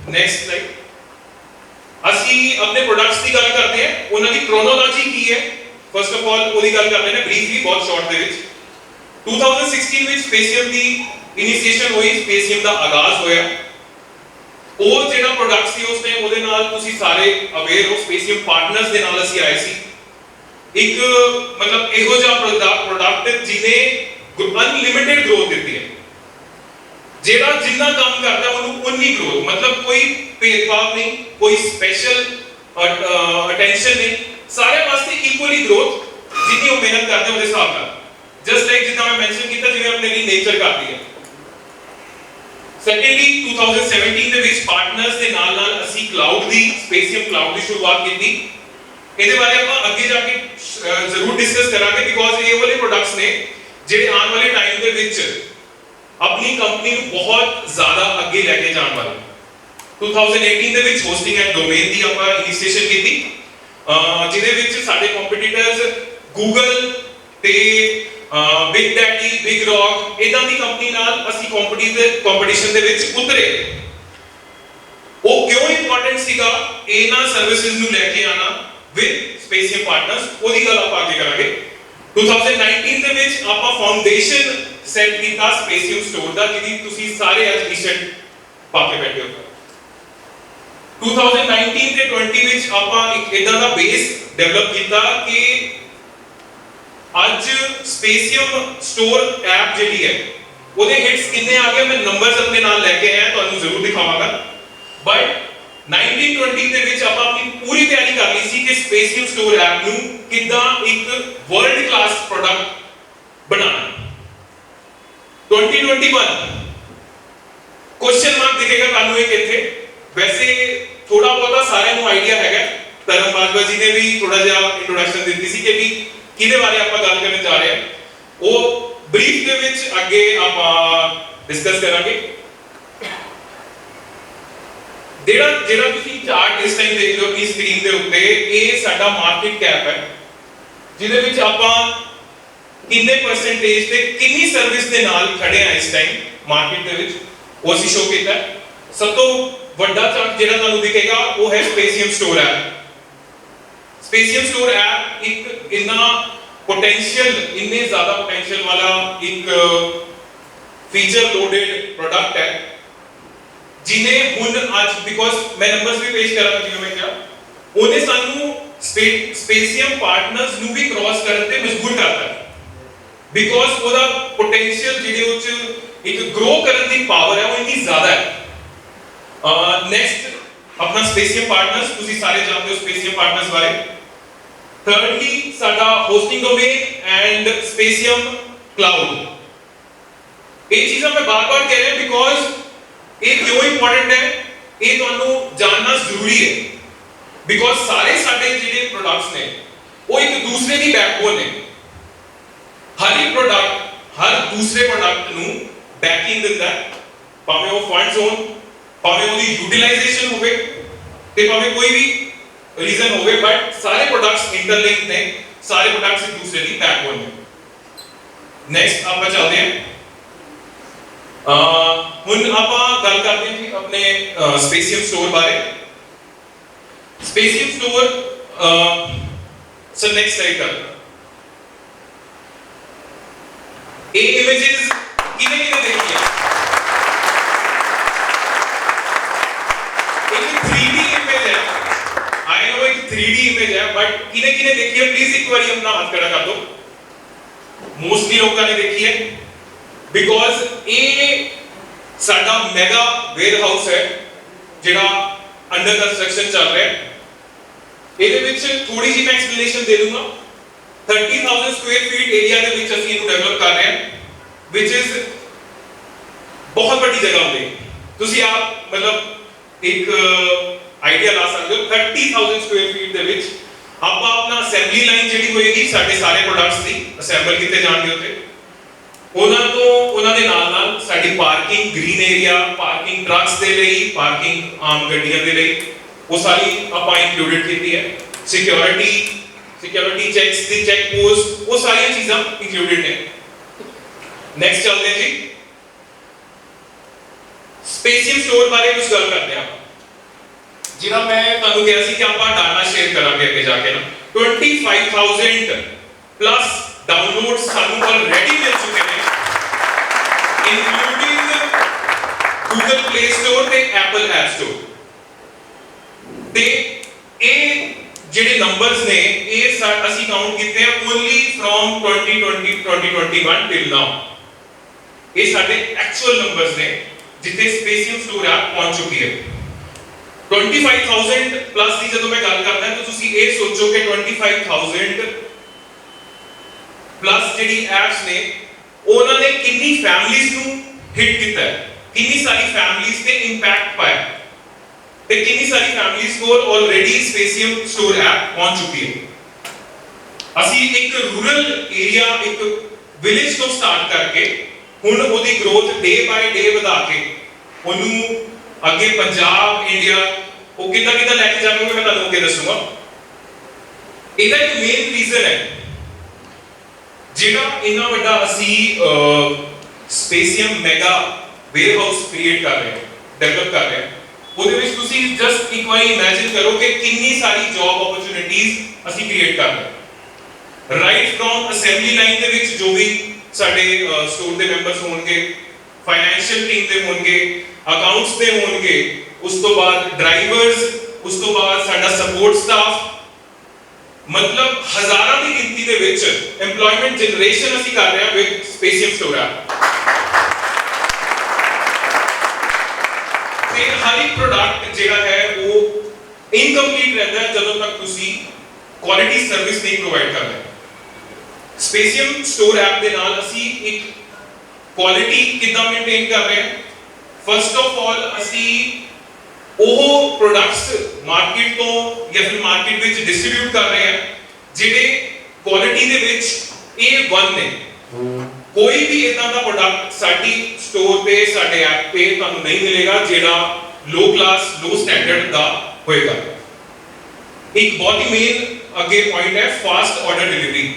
ਨੈਕਸਟ ਸਲਾਈਡ ਅਸੀਂ ਆਪਣੇ ਪ੍ਰੋਡਕਟਸ ਦੀ ਗੱਲ ਕਰਦੇ ਹਾਂ, ਉਹਨਾਂ ਦੀ ਕ੍ਰੋਨੋਲੋਜੀ ਕੀ ਹੈ। ਫਸਟ ਆਫ ਆਲ ਉਹਦੀ ਗੱਲ ਕਰਦੇ ਨੇ ਬਰੀਫਲੀ, ਬਹੁਤ ਸ਼ਾਰਟ ਦੇ ਵਿੱਚ। 2016 ਵਿੱਚ ਸਪੇਸੀਅਮ ਦੀ ਇਨੀਸ਼ੀਏਸ਼ਨ ਹੋਈ, ਸਪੇਸੀਅਮ ਦਾ ਆਗਾਜ਼ ਹੋਇਆ। ਉਹ ਜਿਹੜਾ ਪ੍ਰੋਡਕਟ ਸੀ ਉਸ ਟਾਈਮ, ਉਹਦੇ ਨਾਲ ਤੁਸੀਂ ਸਾਰੇ ਅਵੇਅਰ ਹੋ, ਸਪੇਸੀਅਮ ਪਾਰਟਨਰਸ ਦੇ ਨਾਲ ਅਸੀਂ ਆਏ ਸੀ। ਇੱਕ ਮਤਲਬ ਇਹੋ ਜਿਹਾ ਪ੍ਰੋਡਕਟ ਜਿਹਨੇ ਅਨਲਿਮਿਟਿਡ ਗਰੋਥ ਦਿੱਤੀ ਹੈ, ਜਿਹੜਾ ਜਿੰਨਾ ਕੰਮ ਕਰਦਾ ਉਹਨੂੰ ਉਨੀ ਗਰੋਥ, ਮਤਲਬ ਕੋਈ ਭੇਦਭਾਵ ਨਹੀਂ, ਕੋਈ ਸਪੈਸ਼ਲ ਅਟੈਂਸ਼ਨ ਨਹੀਂ, ਸਾਰਿਆਂ ਵਾਸਤੇ ਇਕੁਅਲੀ ਗਰੋਥ, ਜਿੰਨੀ ਉਹ ਮਿਹਨਤ ਕਰਦੇ ਉਹਦੇ ਹਿਸਾਬ ਨਾਲ। ਜਸਟ ਲਾਈਕ ਜਿੱਦਾਂ ਮੈਂ ਮੈਂਸ਼ਨ ਕੀਤਾ, ਜਿਵੇਂ ਆਪਣੇ ਲਈ ਨੇਚਰ ਕਰਦੀ ਹੈ। ਸੈਕੰਡਲੀ 2017 ਦੇ ਵਿੱਚ ਪਾਰਟਨਰਸ ਦੇ ਨਾਲ ਅਸੀਂ ਕਲਾਊਡ ਦੀ, ਸਪੇਸੀਅਮ ਕਲਾਊਡ ਦੀ ਸ਼ੁਰੂਆਤ ਕੀਤੀ। ਇਹਦੇ ਬਾਰੇ ਆਪਾਂ ਅੱਗੇ ਜਾ ਕੇ ਜ਼ਰੂਰ ਡਿਸਕਸ ਕਰਾਂਗੇ, ਬਿਕੋਜ਼ ਇਹ ਵਾਲੇ ਪ੍ਰੋਡਕਟਸ ਨੇ ਜਿਹੜੇ ਆਉਣ ਵਾਲੇ ਟਾਈਮ ਦੇ ਵਿੱਚ ਆਪਣੀ ਕੰਪਨੀ ਨੂੰ ਬਹੁਤ ਜ਼ਿਆਦਾ ਅੱਗੇ ਲੈ ਕੇ ਜਾਣ ਵਾਲੇ। 2018 ਦੇ ਵਿੱਚ ਹੋਸਟਿੰਗ ਐਂਡ ਡੋਮੇਨ ਦੀ ਆਪਾਂ ਇਨੀਸ਼ੀਏਸ਼ਨ ਕੀਤੀ, ਜਿਹਦੇ ਵਿੱਚ ਸਾਡੇ ਕੰਪੀਟੀਟਰਸ ਗੂਗਲ ਤੇ ਬਿਗ ਡੈਡੀ, ਬਿਗ ਰੌਕ, ਇਦਾਂ ਦੀ ਕੰਪਨੀ ਨਾਲ ਅਸੀਂ ਕੰਪੀਟੀਸ਼ਨ ਦੇ ਵਿੱਚ ਉਤਰੇ। ਉਹ ਕਿਉਂ ਇੰਪੋਰਟੈਂਟ ਸੀਗਾ ਇਹਨਾਂ ਸਰਵਿਸਿਜ਼ ਨੂੰ ਲੈ ਕੇ ਆਣਾ ਵਿਦ ਸਪੇਸੀਅਮ ਪਾਰਟਨਰਸ, ਉਹਦੀ ਗੱਲ ਆਪਾਂ ਅੱਗੇ ਕਰਾਂਗੇ। 2019 ਦੇ ਵਿੱਚ ਆਪਾਂ ਫਾਊਂਡੇਸ਼ਨ ਸੈਟ ਕੀਤਾ ਸਪੇਸੀਅਮ ਸਟੋਰ ਦਾ, ਜਿਹਦੀ ਤੁਸੀਂ ਸਾਰੇ ਅੱਜ ਟੀ-ਸ਼ਰਟ ਪਾ ਕੇ ਬੈਠੇ ਹੋ। 2019 ਤੇ 20 ਵਿੱਚ ਆਪਾਂ ਇੱਕ ਇਦਾਂ ਦਾ ਬੇਸ ਡਿਵੈਲਪ ਕੀਤਾ ਕਿ ਅੱਜ ਸਪੇਸੀਅਮ ਸਟੋਰ ਐਪ ਜਿਹੜੀ ਹੈ ਉਹਦੇ ਹਿੱਟਸ ਕਿੰਨੇ ਆ ਗਏ, ਮੈਂ ਨੰਬਰਸ ਆਪਣੇ ਨਾਲ ਲੈ ਕੇ ਆਇਆ, ਤੁਹਾਨੂੰ ਜ਼ਰੂਰ ਦਿਖਾਵਾਂਗਾ। ਬਟ 19-20 ਦੇ ਵਿੱਚ ਆਪਾਂ ਆਪਣੀ ਪੂਰੀ ਤਿਆਰੀ ਕਰ ਲਈ ਸੀ ਕਿ ਸਪੇਸੀਅਮ ਸਟੋਰ ਐਪ ਨੂੰ ਕਿੱਦਾਂ ਇੱਕ ਵਰਲਡ ਕਲਾਸ ਪ੍ਰੋਡਕਟ ਬਣਾਉਣਾ। 2021 ਕੁਐਸਚਨ ਮਾਰਕ ਦਿਖੇਗਾ ਤੁਹਾਨੂੰ ਇੱਕ ਇੱਥੇ। ਵੈਸੇ ਥੋੜਾ ਬਹੁਤਾ ਸਾਰਿਆਂ ਨੂੰ ਆਈਡੀਆ ਹੈਗਾ, ਧਰਮ ਬਾਜਵਾ ਜੀ ਨੇ ਵੀ ਥੋੜਾ ਜਿਹਾ ਇੰਟਰੋਡਕਸ਼ਨ ਦਿੱਤੀ ਸੀ ਕਿ ਵੀ ਕਿਹਦੇ ਬਾਰੇ ਆਪਾਂ ਗੱਲ ਕਰਨ ਜਾ ਰਹੇ ਹਾਂ, ਉਹ ਬਰੀਫ ਦੇ ਵਿੱਚ ਅੱਗੇ ਆਪਾਂ ਡਿਸਕਸ ਕਰਾਂਗੇ। ਜਿਹੜਾ ਤੁਸੀਂ ਚਾਰਟ ਇਸ ਟਾਈਮ ਦੇਖ ਰਹੇ ਹੋ ਆਪਣੀ ਸਕਰੀਨ ਦੇ ਉੱਤੇ, ਇਹ ਸਾਡਾ ਮਾਰਕੀਟ ਕੈਪ ਹੈ, ਜਿਹਦੇ ਵਿੱਚ ਆਪਾਂ ਕਿੰਨੇ ਪਰਸੈਂਟੇਜ ਤੇ ਕਿੰਨੀ ਸਰਵਿਸ ਦੇ ਨਾਲ ਖੜੇ ਆ ਇਸ ਟਾਈਮ ਮਾਰਕੀਟ ਦੇ ਵਿੱਚ, ਉਹ ਅਸੀਂ ਸ਼ੋ ਕੀਤਾ। ਸਭ ਤੋਂ ਵੱਡਾ ਚਾਰਟ ਜਿਹੜਾ ਤੁਹਾਨੂੰ ਦਿਖੇਗਾ ਉਹ ਹੈ ਸਪੇਸੀਅਮ ਸਟੋਰ ਐਪ। ਸਪੇਸੀਅਮ ਸਟੋਰ ਐਪ ਇੱਕ ਇੰਨਾ ਪੋਟੈਂਸ਼ੀਅਲ, ਇੰਨੇ ਜ਼ਿਆਦਾ ਪੋਟੈਂਸ਼ੀਅਲ ਵਾਲਾ ਇੱਕ ਫੀਚਰ ਲੋਡਡ ਪ੍ਰੋਡਕਟ ਹੈ, ਜਿਹਨੇ ਹੁਣ ਅੱਜ, ਬਿਕੋਜ਼ ਮੈਂ ਨੰਬਰਸ ਵੀ ਪੇਸ਼ ਕਰਾਂਗਾ ਜਿਵੇਂ ਮੈਂ ਕਿਹਾ, ਉਹਨੇ ਸਾਨੂੰ ਸਪੇਸੀਅਮ ਪਾਰਟਨਰਸ ਨੂੰ ਵੀ ਕ੍ਰਾਸ ਕਰਨ ਤੇ ਮਜਬੂਰ ਕਰਤਾ, ਬਿਕੋਜ਼ ਉਹਦਾ ਪੋਟੈਂਸ਼ੀਅਲ ਜਿਹੜੇ ਉਹ ਚ ਇੱਕ ਗਰੋ ਕਰਨ ਦੀ ਪਾਵਰ ਹੈ ਉਹ ਇੰਨੀ ਜ਼ਿਆਦਾ ਹੈ। ਨੈਕਸਟ ਆਪਣਾ ਸਪੇਸੀਅਮ ਪਾਰਟਨਰਸ, ਤੁਸੀਂ ਸਾਰੇ ਜਾਣਦੇ ਹੋ ਸਪੇਸੀਅਮ ਪਾਰਟਨਰਸ ਬਾਰੇ। ਥਰਡਲੀ ਸਾਡਾ ਹੋਸਟਿੰਗ ਡੋਮੇਨ ਐਂਡ ਸਪੇਸੀਅਮ ਕਲਾਊਡ। ਇਹ ਚੀਜ਼ਾਂ ਮੈਂ ਬਾਰ-ਬਾਰ ਕਹਿ ਰਿਹਾ ਬਿਕੋਜ਼ ਇਹ ਕਿਉਂ ਇੰਪੋਰਟੈਂਟ ਹੈ, ਇਹ ਤੁਹਾਨੂੰ ਜਾਣਨਾ ਜ਼ਰੂਰੀ ਹੈ। ਬਿਕੋਜ਼ ਸਾਰੇ ਸਾਡੇ ਜਿਹੜੇ ਪ੍ਰੋਡਕਟਸ ਨੇ ਉਹ ਇੱਕ ਦੂਸਰੇ ਦੀ ਬੈਕਬੋਨ ਨੇ। ਹਰ ਇੱਕ ਪ੍ਰੋਡਕਟ ਹਰ ਦੂਸਰੇ ਪ੍ਰੋਡਕਟ ਨੂੰ ਬੈਕਿੰਗ ਦਿੰਦਾ, ਭਾਵੇਂ ਉਹ ਫੰਡਸ ਹੋਣ, ਭਾਵੇਂ ਉਹਦੀ ਯੂਟਿਲਾਈਜੇਸ਼ਨ ਹੋਵੇ ਤੇ ਭਾਵੇਂ ਕੋਈ ਵੀ ਰੀਜ਼ਨ ਹੋਵੇ, ਬਟ ਸਾਰੇ ਪ੍ਰੋਡਕਟਸ ਇੰਟਰਲਿੰਕ ਨੇ, ਸਾਰੇ ਪ੍ਰੋਡਕਟਸ ਇੱਕ ਦੂਸਰੇ ਦੀ ਬੈਕਬੋਨ ਨੇ। ਨੈਕਸਟ ਆਪਾਂ ਚੱਲਦੇ ਹਾਂ, ਹੁਣ ਆਪਾਂ ਗੱਲ ਕਰਦੇ ਹਾਂ ਜੀ ਆਪਣੇ ਸਪੇਸੀਅਮ ਸਟੋਰ ਬਾਰੇ। ਸਪੇਸੀਅਮ ਸਟੋਰ ਸਰ ਨੈਕਸਟ ਸਲਾਈਡ ਕਰ। ਇਹ ਇਮੇजेस ਕਿਵੇਂ ਦੇਖੀਆਂ? एक 3D इमेज है, आई नो एक 3D इमेज है, बट किने देखी है? प्लीज एक बार अपना हाथ खड़ा कर दो। मोस्टली लोगों ने देखी है, बिकॉज ये साडा मेगा वेयर हाउस है जिहड़ा अंडर कंस्ट्रक्शन चल रहा है। ਇਹਦੇ ਵਿੱਚ ਥੋੜੀ ਜਿਹੀ ਮੈਂ ਐਕਸਪਲੇਨੇਸ਼ਨ ਦੇ ਦੂੰਗਾ। 30000 ਸਕੁਅਰ ਫੀਟ ਏਰੀਆ ਦੇ ਵਿੱਚ ਅਸੀਂ ਇਹਨੂੰ ਡਿਵੈਲਪ ਕਰ ਰਹੇ ਹਾਂ, ਵਿਚ ਇਜ਼ ਬਹੁਤ ਵੱਡੀ ਜਗ੍ਹਾ ਹੁੰਦੀ। ਤੁਸੀਂ ਆਪ ਮਤਲਬ एक आइडिया ला सकते हो। 30,000 स्क्वायर फीट ਦੇ ਵਿੱਚ ਆਪਾਂ ਆਪਣਾ ਅਸੈਂਬਲੀ ਲਾਈਨ ਜਿਹੜੀ ਹੋਏਗੀ ਸਾਡੇ ਸਾਰੇ ਪ੍ਰੋਡਕਟਸ ਦੀ ਅਸੈਂਬਲ ਕੀਤੇ ਜਾਣਗੇ ਉੱਤੇ। ਉਹਨਾਂ ਦੇ ਨਾਲ ਸਾਡੀ parking, green area, parking trucks ਦੇ ਲਈ, ਪਾਰਕਿੰਗ ਆਮ ਗੱਡੀਆਂ ਦੇ ਲਈ, ਉਹ ਸਾਰੀ ਆਪਾਂ ਇਨਕਲੂਡਡ ਕੀਤੀ ਹੈ। ਸਿਕਿਉਰਿਟੀ ਚੈਕਸ ਦੀ ਚੈੱਕ ਪੋਸਟ, ਉਹ ਸਾਰੀਆਂ ਚੀਜ਼ਾਂ ਇਨਕਲੂਡਡ ਨੇ। ਨੈਕਸਟ ਚੱਲਦੇ ਹਾਂ ਜੀ, स्पेसियम स्टोर बारे कुछ गल करते हैं। जिन्ना मैं तुहानू कहा सी कि आपां डाटा शेयर करांगे अगे जाके ना। 25,000 प्लस डाउनलोड्स सानू ऑलरेडी मिल चुके हैं, इंक्लूडिंग गूगल प्ले स्टोर ते एप्पल ऐप स्टोर। ते ये ਜਿਹੜੇ ਨੰਬਰਸ ਨੇ ਇਹ ਅਸੀਂ ਕਾਊਂਟ ਕੀਤੇ ਆ ਓਨਲੀ ਫਰੋਮ 2020-2021 ਟਿਲ ਨਾउ। ਇਹ ਸਾਡੇ ਐਕਚੁਅਲ ਨੰਬਰਸ ਨੇ जिथे स्पेसियम स्टोर ऐप पहुंच चुकी है। 25,000 प्लस की जब मैं गल करता तो तुसी ये सोचो कि 25,000 प्लस जेडी एप्स ने उन्होंने कितनी फैमिलीज नू हिट किया है, कितनी सारी फैमिलीज पे इंपैक्ट पाया ते कितनी सारी फैमिलीज को ऑलरेडी स्पेसियम स्टोर ऐप पहुंच चुकी है। असी एक रूरल एरिया, एक विलेज तो स्टार्ट करके ਹੁਣ ਉਹਦੀ ਗਰੋਥ ਡੇ ਬਾਈ ਡੇ ਵਧਾ ਕੇ ਉਹਨੂੰ ਅੱਗੇ ਪੰਜਾਬ, ਇੰਡੀਆ ਉਹ ਕਿੱਦਾਂ ਲੈ ਕੇ ਜਾਵਾਂਗੇ ਮੈਂ ਤੁਹਾਨੂੰ ਅੱਗੇ ਦੱਸੂਗਾ। ਇਹਦਾ ਇੱਕ ਮੇਨ ਰੀਜ਼ਨ ਹੈ ਜਿਹੜਾ ਇੰਨਾ ਵੱਡਾ ਅਸੀਂ ਸਪੇਸੀਅਮ ਮੈਗਾ ਵੇਅਰ ਹਾਊਸ ਕ੍ਰੀਏਟ ਕਰ ਰਹੇ ਹਾਂ, ਡਿਵੈਲਪ ਕਰ ਰਹੇ ਹਾਂ। ਉਹਦੇ ਵਿੱਚ ਤੁਸੀਂ ਜਸਟ ਇੱਕ ਵਾਰੀ ਇਮੇਜਿਨ ਕਰੋ ਕਿ ਕਿੰਨੀ ਸਾਰੀ ਜੌਬ ਓਪਰਚੁਨਿਟੀਜ਼ ਅਸੀਂ ਕ੍ਰੀਏਟ ਕਰ ਰਹੇ ਹਾਂ। ਰਾਈਟ ਫਰੋਮ ਅਸੈਂਬਲੀ ਲਾਈਨ ਦੇ ਵਿੱਚ ਜੋ ਵੀ ਸਾਡੇ ਸਟੋਰ ਦੇ ਮੈਂਬਰਸ ਹੋਣਗੇ, ਫਾਈਨੈਂਸ਼ੀਅਲ ਟੀਮ ਦੇ ਹੋਣਗੇ, ਅਕਾਊਂਟਸ ਦੇ ਹੋਣਗੇ, ਉਸ ਤੋਂ ਬਾਅਦ ਡਰਾਈਵਰਸ, ਉਸ ਤੋਂ ਬਾਅਦ ਸਾਡਾ ਸਪੋਰਟ ਸਟਾਫ, ਮਤਲਬ ਹਜ਼ਾਰਾਂ ਦੀ ਗਿਣਤੀ ਦੇ ਵਿੱਚ EMPLOYMENT ਜਨਰੇਸ਼ਨ ਅਸੀਂ ਕਰ ਰਹੇ ਹਾਂ ਵਿਦ ਸਪੇਸੀਅਮ ਸਟੋਰ ਐਪ। ਤੇ ਹਰ ਇੱਕ ਪ੍ਰੋਡਕਟ ਜਿਹੜਾ ਹੈ ਉਹ ਇਨਕੰਪਲੀਟ ਰਹਿੰਦਾ ਹੈ ਜਦੋਂ ਤੱਕ ਤੁਸੀਂ ਕੁਆਲਿਟੀ ਸਰਵਿਸ ਨਹੀਂ ਪ੍ਰੋਵਾਈਡ ਕਰਦੇ। स्पेसियम स्टोर ऐप ਦੇ ਨਾਲ ਅਸੀਂ ਇੱਕ ਕੁਆਲਿਟੀ ਕਿੱਦਾਂ ਮੇਨਟੇਨ ਕਰ ਰਹੇ ਹਾਂ? ਫਸਟ ਆਫ ਆਲ ਅਸੀਂ ਉਹ ਪ੍ਰੋਡਕਟਸ ਮਾਰਕੀਟ ਤੋਂ ਜਾਂ ਫਿਰ ਮਾਰਕੀਟ ਵਿੱਚ ਡਿਸਟ੍ਰੀਬਿਊਟ ਕਰ ਰਹੇ ਹਾਂ ਜਿਹੜੇ ਕੁਆਲਿਟੀ ਦੇ ਵਿੱਚ A1 ਨੇ। ਕੋਈ ਵੀ ਇਦਾਂ ਦਾ ਪ੍ਰੋਡਕਟ ਸਾਡੀ ਸਟੋਰ ਤੇ, ਸਾਡੇ ਐਪ ਤੇ ਤੁਹਾਨੂੰ ਨਹੀਂ ਮਿਲੇਗਾ ਜਿਹੜਾ ਲੋ ਕਲਾਸ, ਲੋ ਸਟੈਂਡਰਡ ਦਾ ਹੋਏਗਾ। ਇੱਕ ਬਹੁਤ ਹੀ ਮੇਨ ਅੱਗੇ ਪੁਆਇੰਟ ਹੈ ਫਾਸਟ ਆਰਡਰ ਡਿਲੀਵਰੀ।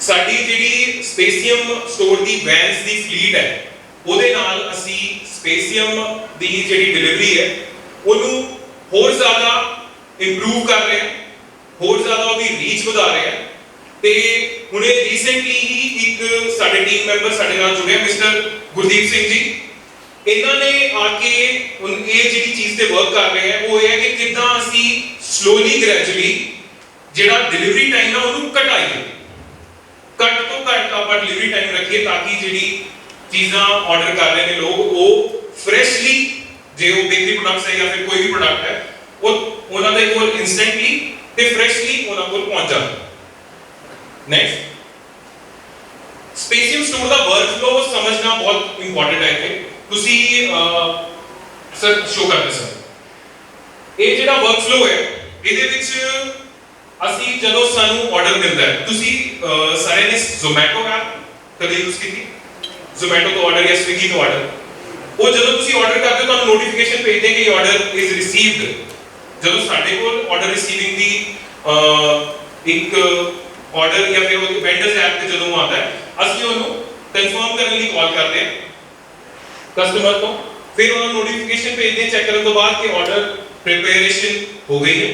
ਸਾਡੀ ਜਿਹੜੀ ਸਪੇਸੀਅਮ ਸਟੋਰ ਦੀ ਵੈਨਸ ਦੀ ਫਲੀਟ ਹੈ ਉਹਦੇ ਨਾਲ ਅਸੀਂ ਸਪੇਸੀਅਮ ਦੀ ਜਿਹੜੀ ਡਿਲੀਵਰੀ ਹੈ ਉਹਨੂੰ ਹੋਰ ਜ਼ਿਆਦਾ ਇੰਪਰੂਵ ਕਰ ਰਹੇ ਹਾਂ, ਹੋਰ ਜ਼ਿਆਦਾ ਉਹਦੀ ਰੀਚ ਵਧਾ ਰਹੇ ਹਾਂ। ਤੇ ਹੁਣੇ ਰੀਸੈਂਟਲੀ ਹੀ ਇੱਕ ਸਾਡੇ ਟੀਮ ਮੈਂਬਰ ਸਾਡੇ ਨਾਲ ਜੁੜੇ ਮਿਸਟਰ ਗੁਰਦੀਪ ਸਿੰਘ ਜੀ। ਇਹਨਾਂ ਨੇ ਆ ਕੇ ਇਹ ਜਿਹੜੀ ਚੀਜ਼ ਤੇ ਵਰਕ ਕਰ ਰਹੇ ਆ ਉਹ ਇਹ ਹੈ ਕਿ ਕਿੱਦਾਂ ਅਸੀਂ ਸਲੋਲੀ ਗ੍ਰੈਜੂਅਲੀ ਜਿਹੜਾ ਡਿਲੀਵਰੀ ਟਾਈਮ ਹੈ ਉਹਨੂੰ ਘਟਾਈਏ, ਘੱਟ ਤੋਂ ਘੱਟ ਆਪਾਂ ਡਿਲੀਵਰੀ ਟਾਈਮ ਰੱਖੀਏ ਤਾਂ ਕਿ ਜਿਹੜੀ ਚੀਜ਼ਾਂ ਆਰਡਰ ਕਰ ਰਹੇ ਨੇ ਲੋਕ ਉਹ ਫਰੈਸ਼ਲੀ, ਜੇ ਉਹ ਬੇਕਰੀ ਪ੍ਰੋਡਕਟਸ ਹੈ ਜਾਂ ਫਿਰ ਕੋਈ ਵੀ ਪ੍ਰੋਡਕਟ ਹੈ ਉਹ ਉਹਨਾਂ ਦੇ ਕੋਲ ਇਨਸਟੈਂਟਲੀ ਤੇ ਫਰੈਸ਼ਲੀ ਉਹਨਾਂ ਕੋਲ ਪਹੁੰਚ ਜਾਵੇ। ਨੈਕਸਟ, ਸਪੇਸੀਅਮ ਸਟੋਰ ਦਾ ਵਰਕਫਲੋ ਸਮਝਣਾ ਬਹੁਤ ਇੰਪੋਰਟੈਂਟ ਹੈ। ਤੁਸੀਂ ਸਰ ਸ਼ੋ ਕਰਦੇ ਸਰ ਇਹ ਜਿਹੜਾ ਵਰਕਫਲੋ ਹੈ ਇਹਦੇ ਵਿੱਚ ਅਸੀਂ ਜਦੋਂ ਸਾਨੂੰ ਆਰਡਰ ਮਿਲਦਾ ਹੈ, ਤੁਸੀਂ ਸਾਰਿਆਂ ਨੇ ਜ਼ੋਮੈਟੋ ਐਪ ਕਦੇ ਯੂਜ਼ ਕੀਤੀ? ਜ਼ੋਮੈਟੋ ਤੋਂ ਆਰਡਰ ਜਾਂ ਸਵਿਗੀ ਤੋਂ ਆਰਡਰ, ਉਹ ਜਦੋਂ ਤੁਸੀਂ ਆਰਡਰ ਕਰਦੇ ਹੋ ਤੁਹਾਨੂੰ ਨੋਟੀਫਿਕੇਸ਼ਨ ਭੇਜਦੇ ਕਿ ਆਰਡਰ ਇਜ਼ ਰਿਸੀਵਡ। ਜਦੋਂ ਸਾਡੇ ਕੋਲ ਆਰਡਰ ਰਿਸੀਵਿੰਗ ਦੀ ਇੱਕ ਆਰਡਰ ਜਾਂ ਫਿਰ ਉਹ ਵੈਂਡਰਸ ਐਪ ਤੇ ਜਦੋਂ ਆਉਂਦਾ ਹੈ ਅਸੀਂ ਉਹਨੂੰ ਕਨਫਰਮ ਕਰਨ ਲਈ ਕਾਲ ਕਰਦੇ ਹਾਂ ਕਸਟਮਰ ਤੋਂ, ਫਿਰ ਉਹਨਾਂ ਨੂੰ ਨੋਟੀਫਿਕੇਸ਼ਨ ਭੇਜਦੇ ਚੈੱਕ ਕਰਨ ਤੋਂ ਬਾਅਦ ਕਿ ਆਰਡਰ ਪ੍ਰੀਪੇਰੇਸ਼ਨ ਹੋ ਗਈ ਹੈ,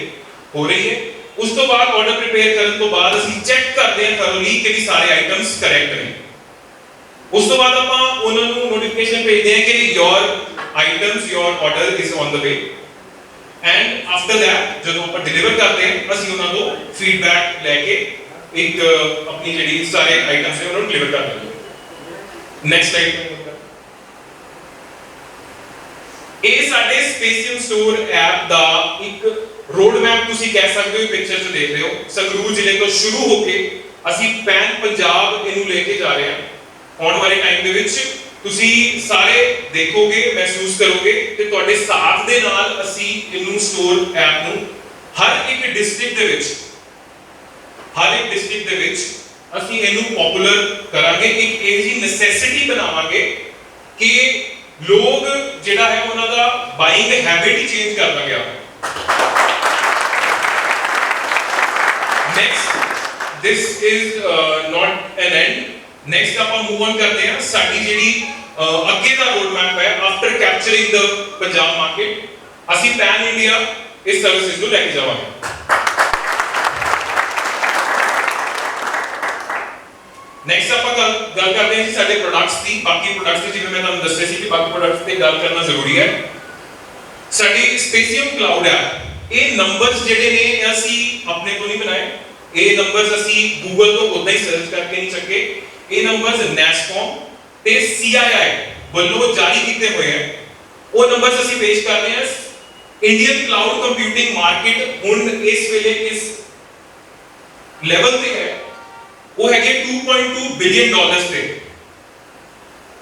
ਹੋ ਰਹੀ ਹੈ। ਉਸ ਤੋਂ ਬਾਅਦ ਆਰਡਰ ਪ੍ਰੀਪੇਅਰ ਕਰਨ ਤੋਂ ਬਾਅਦ ਅਸੀਂ ਚੈੱਕ ਕਰਦੇ ਹਾਂ ਥਰੋਲੀ ਕਿ ਵੀ ਸਾਰੇ ਆਈਟਮਸ ਕਰੈਕਟ ਨੇ। ਉਸ ਤੋਂ ਬਾਅਦ ਆਪਾਂ ਉਹਨਾਂ ਨੂੰ ਨੋਟੀਫਿਕੇਸ਼ਨ ਭੇਜਦੇ ਹਾਂ ਕਿ your order is on the way, and after that ਜਦੋਂ ਆਪਾਂ ਡਿਲੀਵਰ ਕਰਦੇ ਹਾਂ ਅਸੀਂ ਉਹਨਾਂ ਤੋਂ ਫੀਡਬੈਕ ਲੈ ਕੇ ਇੱਕ ਆਪਣੀ ਜਿਹੜੀ ਸਾਰੇ ਆਈਟਮਸ ਨੇ ਉਹਨਾਂ ਨੂੰ ਡਿਲੀਵਰ ਕਰ ਦਿੰਦੇ ਹਾਂ। Next slide. ਇਹ ਸਾਡੇ ਸਪੇਸੀਅਮ ਸਟੋਰ ਐਪ ਦਾ ਇੱਕ ਰੋਡ ਮੈਪ ਤੁਸੀਂ ਕਹਿ ਸਕਦੇ ਹੋ, ਪਿਕਚਰ 'ਚ ਦੇਖ ਰਹੇ ਹੋ। ਸੰਗਰੂਰ ਜ਼ਿਲ੍ਹੇ ਤੋਂ ਸ਼ੁਰੂ ਹੋ ਕੇ ਅਸੀਂ ਪੈਨ ਪੰਜਾਬ ਇਹਨੂੰ ਲੈ ਕੇ ਜਾ ਰਹੇ ਹਾਂ। ਆਉਣ ਵਾਲੇ ਟਾਈਮ ਦੇ ਵਿੱਚ ਤੁਸੀਂ ਸਾਰੇ ਦੇਖੋਗੇ, ਮਹਿਸੂਸ ਕਰੋਗੇ ਤੇ ਤੁਹਾਡੇ ਸਾਥ ਦੇ ਨਾਲ ਅਸੀਂ ਇਹਨੂੰ ਸਟੋਰ ਐਪ ਨੂੰ ਹਰ ਇੱਕ ਡਿਸਟ੍ਰਿਕਟ ਦੇ ਵਿੱਚ ਅਸੀਂ ਇਹਨੂੰ ਪਪੂਲਰ ਕਰਾਂਗੇ। ਇੱਕ ਇਹ ਜੀ ਨੈਸੈਸਿਟੀ ਬਣਾਵਾਂਗੇ ਕਿ ਲੋਕ ਜਿਹੜਾ ਹੈ ਉਹਨਾਂ ਦਾ ਬਾਇੰਗ ਹੈਬਿਟ ਹੀ ਚੇਂਜ ਕਰ ਦਾਂਗੇ ਆਪਾਂ। Next this is not N and. Next ਆਪਾਂ ਮੂਵ ਔਨ ਕਰਦੇ ਹਾਂ। ਸਾਡੀ ਜਿਹੜੀ ਅੱਗੇ ਦਾ ਰੋਡ ਮੈਪ ਹੈ ਆਫਟਰ ਕੈਪਚਰਿੰਗ ਦ ਪੰਜਾਬ ਮਾਰਕੀਟ, ਅਸੀਂ ਪੈਨ ਇੰਡੀਆ ਇਸ ਸਰਵਿਸਿਜ਼ ਨੂੰ ਲੈ ਕੇ ਜਾਵਾਂਗੇ। ਨੈਕਸਟ ਆਪਾਂ ਗੱਲ ਕਰਦੇ ਹਾਂ ਜੀ ਸਾਡੇ ਪ੍ਰੋਡਕਟਸ ਦੀ। ਬਾਕੀ ਪ੍ਰੋਡਕਟਸ ਦੀ ਜਿਵੇਂ ਮੈਂ ਤੁਹਾਨੂੰ ਦੱਸਿਆ ਸੀ ਕਿ ਬਾਕੀ ਪ੍ਰੋਡਕਟਸ ਤੇ ਗੱਲ ਕਰਨਾ ਜ਼ਰੂਰੀ ਹੈ। ਸਾਡੀ ਸਪੇਸੀਅਮ ਕਲਾਊਡ ਐਪ, ਇਹ ਨੰਬਰਸ ਜਿਹੜੇ ਨੇ ਅਸੀਂ ਆਪਣੇ ਤੋਂ ਨਹੀਂ ਬਣਾਏ, ਇਹ ਨੰਬਰਸ ਅਸੀਂ ਗੂਗਲ ਤੋਂ ਉਦਾਂ ਹੀ ਸਰਚ ਕਰਕੇ ਨਹੀਂ ਚੱਕੇ। ਇਹ ਨੰਬਰਸ ਨੈਸਕੌਮ ਤੇ CII ਵੱਲੋਂ ਜਾਰੀ ਕੀਤੇ ਹੋਏ ਹਨ। ਉਹ ਨੰਬਰਸ ਅਸੀਂ ਪੇਸ਼ ਕਰ ਰਹੇ ਹਾਂ। ਇੰਡੀਅਨ ਕਲਾਊਡ ਕੰਪਿਊਟਿੰਗ ਮਾਰਕੀਟ ਹੁਣ ਇਸ ਵੇਲੇ ਇਸ ਲੈਵਲ ਤੇ ਹੈ, ਉਹ ਹੈਗੇ $2.2 ਬਿਲੀਅਨ ਤੇ,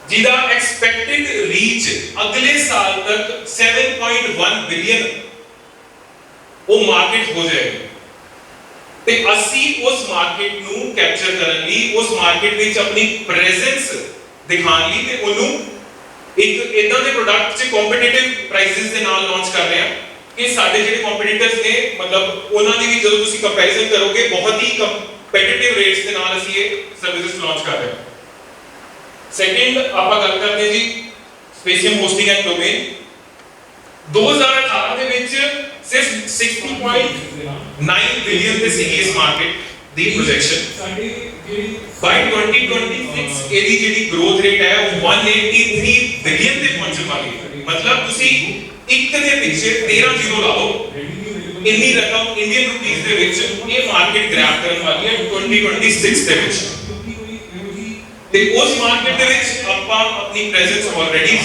ਜਿਹਦਾ ਐਕਸਪੈਕਟਡ ਰੀਚ ਅਗਲੇ ਸਾਲ ਤੱਕ 7.1 ਬਿਲੀਅਨ ਉਹ ਮਾਰਕੀਟ ਹੋ ਜਾਏਗੀ। ਤੇ ਅਸੀਂ ਉਸ ਮਾਰਕੀਟ ਨੂੰ ਕੈਪਚਰ ਕਰਨ ਲਈ, ਉਸ ਮਾਰਕੀਟ ਵਿੱਚ ਆਪਣੀ ਪ੍ਰੈਜ਼ੈਂਸ ਦਿਖਾਉਣ ਲਈ ਤੇ ਉਹਨੂੰ ਇੱਕ ਇਦਾਂ ਦੇ ਪ੍ਰੋਡਕਟ 'ਚ ਕੰਪੀਟੀਟਿਵ ਪ੍ਰਾਈਸਿਸ ਦੇ ਨਾਲ ਲਾਂਚ ਕਰ ਰਹੇ ਹਾਂ ਕਿ ਸਾਡੇ ਜਿਹੜੇ ਕੰਪੀਟੀਟਰਸ ਨੇ, ਮਤਲਬ ਉਹਨਾਂ ਦੀ ਵੀ ਜਦੋਂ ਤੁਸੀਂ ਕੰਪੈਰੀਜ਼ਨ ਕਰੋਗੇ ਬਹੁਤ ਹੀ ਕੰਪੀਟੀਟਿਵ ਰੇਟਸ ਦੇ ਨਾਲ ਅਸੀਂ ਇਹ ਸਰਵਿਸਿਜ਼ ਲਾਂਚ ਕਰ ਰਹੇ ਹਾਂ। ਸੈਕਿੰਡ ਆਪਾਂ ਗੱਲ ਕਰਦੇ ਹਾਂ ਜੀ ਸਪੇਸੀਅਮ ਹੋਸਟਿੰਗ ਐਂਡ ਡੋਮੇਨ। 2018 ਦੇ ਵਿੱਚ ਸਿਰਫ 60.9 ਬਿਲੀਅਨ ਤੇ ਸੀਗੀ ਇਸ ਮਾਰਕੀਟ ਦੀ ਪ੍ਰੋਜੈਕਸ਼ਨ। ਸਾਡੀ ਜਿਹੜੀ ਬਾਈ 2026 ਇਹਦੀ ਜਿਹੜੀ ਗਰੋਥ ਰੇਟ ਹੈ ਉਹ 183 ਬਿਲੀਅਨ ਤੇ ਪਹੁੰਚਣ ਵਾਲੀ ਹੈ। ਮਤਲਬ ਤੁਸੀਂ ਇੱਕ ਦੇ ਪਿੱਛੇ 13 ਜ਼ੀਰੋ ਲਾ ਲਓ, ਇੰਨੀ ਰਕਮ ਇੰਡੀਅਨ ਰੁਪੀਸ ਦੇ ਵਿੱਚ ਇਹ ਮਾਰਕੀਟ ਗ੍ਰੈਬ ਕਰਨ ਵਾਲੀ ਹੈ 2026 ਦੇ ਵਿੱਚ। ਤੇ ਉਸ ਮਾਰਕੀਟ ਦੇ ਵਿੱਚ ਆਪਾਂ ਆਪਣੀ ਪ੍ਰੈਜ਼ੈਂਸ ਆਲਰੇਡੀ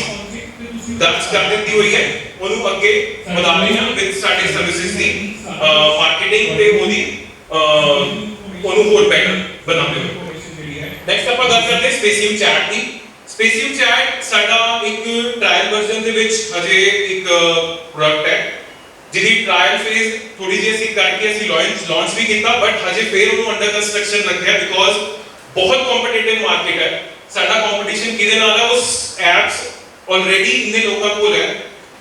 ਦਰਜ ਕਰ ਦਿੱਤੀ ਹੋਈ ਹੈ, ਉਹਨੂੰ ਅੱਗੇ ਵਧਾ ਰਹੇ ਹਾਂ ਵਿਦ ਸਾਡੇ ਸਰਵਿਸਿਜ਼ ਦੀ ਮਾਰਕੀਟਿੰਗ ਤੇ ਉਹਨੂੰ ਹੋਰ ਬੈਟਰ ਬਣਾਉਂਦੇ ਹੋਏ। ਨੈਕਸਟ ਆਪਾਂ ਗੱਲ ਕਰਦੇ ਹਾਂ ਸਪੇਸੀਅਮ ਚੈਟ ਦੀ। ਸਪੇਸੀਅਮ ਚੈਟ ਸਾਡਾ ਇੱਕ ਟ੍ਰਾਇਲ ਵਰਜ਼ਨ ਦੇ ਵਿੱਚ ਹਜੇ ਇੱਕ ਪ੍ਰੋਡਕਟ ਹੈ, ਜਿਹਦੀ ਟ੍ਰਾਇਲ ਫੇਜ਼ ਥੋੜੀ ਜਿਹੀ ਅਸੀਂ ਕਰਕੇ ਅਸੀਂ ਲਾਂਚ ਵੀ ਕੀਤਾ, ਬਟ ਹਜੇ ਫੇਰ ਉਹਨੂੰ ਅੰਡਰ ਕੰਸਟਰਕਸ਼ਨ ਰੱਖਿਆ ਬਿਕੋਜ਼ ਬਹੁਤ ਕੰਪੀਟੀਟਿਵ ਮਾਰਕੀਟ ਹੈ। ਸਾਡਾ ਕੰਪੀਟੀਸ਼ਨ ਕਿਹਦੇ ਨਾਲ ਹੈ? ਉਸ ਐਪਸ ਆਲਰੇਡੀ ਇੰਨੇ ਲੋਕਾਂ ਕੋਲ ਹੈ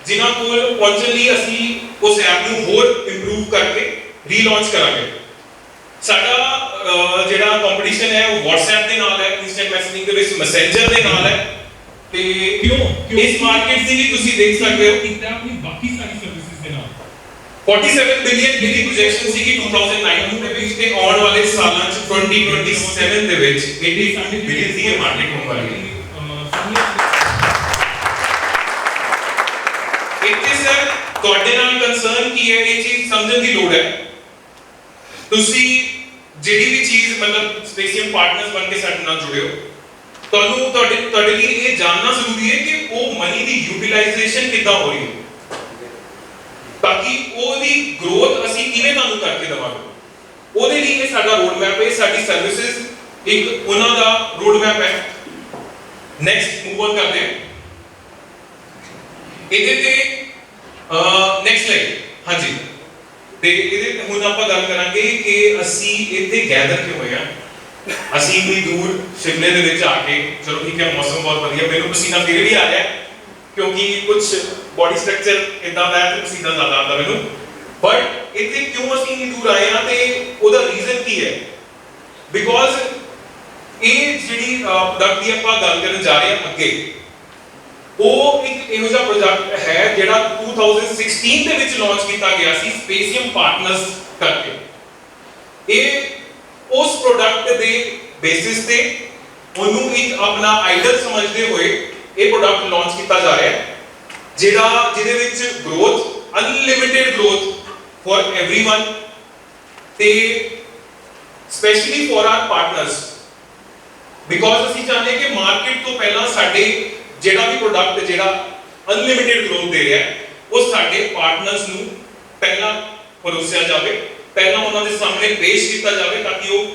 ਜਿਨ੍ਹਾਂ ਕੋਲ ਪਹੁੰਚਣ ਲਈ ਅਸੀਂ ਉਸ ਐਪ ਨੂੰ ਹੋਰ ਇੰਪਰੂਵ ਕਰਕੇ ਰੀਲਾਂਚ ਕਰਾਂਗੇ। ਸਾਡਾ ਜਿਹੜਾ ਕੰਪੀਟੀਸ਼ਨ ਹੈ ਉਹ WhatsApp ਦੇ ਨਾਲ ਹੈ, ਇੰਸਟੈਂਟ ਮੈਸੇਜਿੰਗ ਦੇ ਵਿੱਚ ਮੈਸੇਂਜਰ ਦੇ ਨਾਲ ਹੈ। ਤੇ ਇਸ ਮਾਰਕੀਟ ਦੀ ਵੀ ਤੁਸੀਂ ਦੇਖ ਸਕਦੇ ਹੋ ਕਿ ਆਪਣੀ ਬਾਕੀ ਸਾਰੀ ਸਰਵਿਸਿਜ਼ ਦੇ ਨਾਲ 47 ਬਿਲੀਅਨ ਦੀ ਪ੍ਰੋਜੈਕਸ਼ਨ ਸੀਗੀ 2019 ਦੇ ਵਿੱਚ, ਤੇ ਆਉਣ ਵਾਲੇ ਸਾਲਾਂ 'ਚ 2027 ਦੇ ਵਿੱਚ 80 ਬਿਲੀਅਨ ਦੀ ਮਾਰਕੀਟ ਹੋਣ ਵਾਲੀ ਹੈ। ਇੱਥੇ ਸਰ ਤੁਹਾਡੇ ਨਾਲ ਕੰਸਰਨ ਕੀ ਹੈ, ਇਹ ਚੀਜ਼ ਸਮਝਣ ਦੀ ਲੋੜ ਹੈ। ਤੁਸੀਂ ਜਿਹੜੀ ਵੀ ਚੀਜ਼ ਮਤਲਬ ਸਪੇਸੀਅਮ ਪਾਰਟਨਰਸ ਬਣ ਕੇ ਸਾਡੇ ਨਾਲ ਜੁੜੇ ਹੋ, ਤੁਹਾਨੂੰ ਤੁਹਾਡੇ ਲਈ ਇਹ ਜਾਣਨਾ ਜ਼ਰੂਰੀ ਹੈ ਕਿ ਉਹ ਮਨੀ ਦੀ ਯੂਟਿਲਾਈਜੇਸ਼ਨ ਕਿੱਦਾਂ ਹੋ ਰਹੀ ਹੈ, ਤਾਂ ਕਿ ਉਹਦੀ ਗਰੋਥ ਅਸੀਂ ਕਿਵੇਂ ਤੁਹਾਨੂੰ ਕਰਕੇ ਦੇਵਾਂਗੇ। ਉਹਦੇ ਲਈ ਇਹ ਸਾਡਾ ਰੋਡ ਮੈਪ ਹੈ, ਸਾਡੀ ਸਰਵਿਸਿਜ਼ ਇੱਕ ਉਹਨਾਂ ਦਾ ਰੋਡ ਮੈਪ ਹੈ। ਨੈਕਸਟ ਮੂਵ ਔਨ ਕਰਦੇ ਹਾਂ ਇਹਦੇ ਤੇ ਨੈਕਸਟ ਸਲਾਈਡ। ਹਾਂਜੀ, ਤੇ ਇਹਦੇ ਤੇ ਹੁਣ ਆਪਾਂ ਗੱਲ ਕਰਾਂਗੇ ਕਿ ਅਸੀਂ ਇੱਥੇ ਗੈਦਰ ਕਿਉਂ ਹੋਏ ਆ। ਅਸੀਂ ਇੰਨੀ ਦੂਰ ਸ਼ਿਮਲੇ ਦੇ ਵਿੱਚ ਆ ਕੇ, ਚਲੋ ਠੀਕ ਹੈ ਮੌਸਮ ਬਹੁਤ ਵਧੀਆ, ਮੈਨੂੰ ਪਸੀਨਾ ਫਿਰ ਵੀ ਆ ਰਿਹਾ ਕਿਉਂਕਿ ਕੁਝ ਬੋਡੀ ਸਟਰਕਚਰ ਇਦਾਂ ਦਾ ਹੈ ਤੇ ਪਸੀਨਾ ਜ਼ਿਆਦਾ ਆਉਂਦਾ ਮੈਨੂੰ, ਬਟ ਇੱਥੇ ਕਿਉਂ ਅਸੀਂ ਇੰਨੀ ਦੂਰ ਆਏ ਆ ਤੇ ਉਹਦਾ ਰੀਜ਼ਨ ਕੀ ਹੈ? ਬਿਕੋਜ਼ ਇਹ ਜਿਹੜੀ ਪ੍ਰੋਡਕਟ ਦੀ ਆਪਾਂ ਗੱਲ ਕਰਨ ਜਾ ਰਹੇ ਹਾਂ ਅੱਗੇ, ਉਹ ਇੱਕ ਇਹੋ ਜਿਹਾ ਪ੍ਰੋਜੈਕਟ ਹੈ ਜਿਹੜਾ 2016 ਦੇ ਵਿੱਚ ਲਾਂਚ ਕੀਤਾ ਗਿਆ ਸੀ ਸਪੇਸੀਅਮ ਪਾਰਟਨਰਸ ਕਰਕੇ। ਇਹ ਉਸ ਪ੍ਰੋਡਕਟ ਦੇ ਬੇਸਿਸ ਤੇ ਉਹਨੂੰ ਇੱਕ ਆਪਣਾ ਆਈਡਲ ਸਮਝਦੇ ਹੋਏ ਇਹ ਪ੍ਰੋਡਕਟ ਲਾਂਚ ਕੀਤਾ ਜਾ ਰਿਹਾ ਹੈ ਜਿਹਦੇ ਵਿੱਚ growth unlimited growth for everyone ਤੇ specially for our partners because ਅਸੀਂ ਚਾਹੁੰਦੇ ਕਿ ਮਾਰਕੀਟ ਤੋਂ ਪਹਿਲਾਂ ਸਾਡੇ ਜਿਹੜਾ ਵੀ ਪ੍ਰੋਡਕਟ ਜਿਹੜਾ ਅਨਲਿਮਿਟਿਡ ਗਰੋਥ ਦੇ ਰਿਹਾ ਹੈ ਉਹ ਸਾਡੇ ਪਾਰਟਨਰਸ ਨੂੰ ਪਹਿਲਾਂ ਪਰੋਸਿਆ ਜਾਵੇ ਪਹਿਲਾਂ ਉਹਨਾਂ ਦੇ ਸਾਹਮਣੇ ਪੇਸ਼ ਕੀਤਾ ਜਾਵੇ ਤਾਂ ਕਿ ਉਹ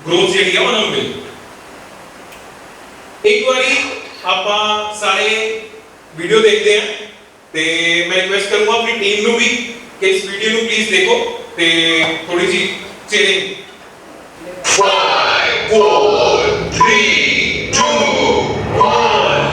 ਗਰੋਥ ਜਿਹੜੀ ਹੈ ਉਹਨਾਂ ਨੂੰ ਮਿਲੇ ਇੱਕ ਵਾਰੀ ਆਪਾਂ ਸਾਰੇ ਵੀਡੀਓ ਦੇਖਦੇ ਹਾਂ ਤੇ ਮੈਂ ਰਿਕੁਐਸਟ ਕਰੂੰਗਾ ਆਪਣੀ ਟੀਮ ਨੂੰ ਵੀ ਕਿ ਇਸ ਵੀਡੀਓ ਨੂੰ ਪਲੀਜ਼ ਦੇਖੋ ਤੇ ਥੋੜੀ ਜੀ ਚੇਅਰਿੰਗ 5 4 3 2 1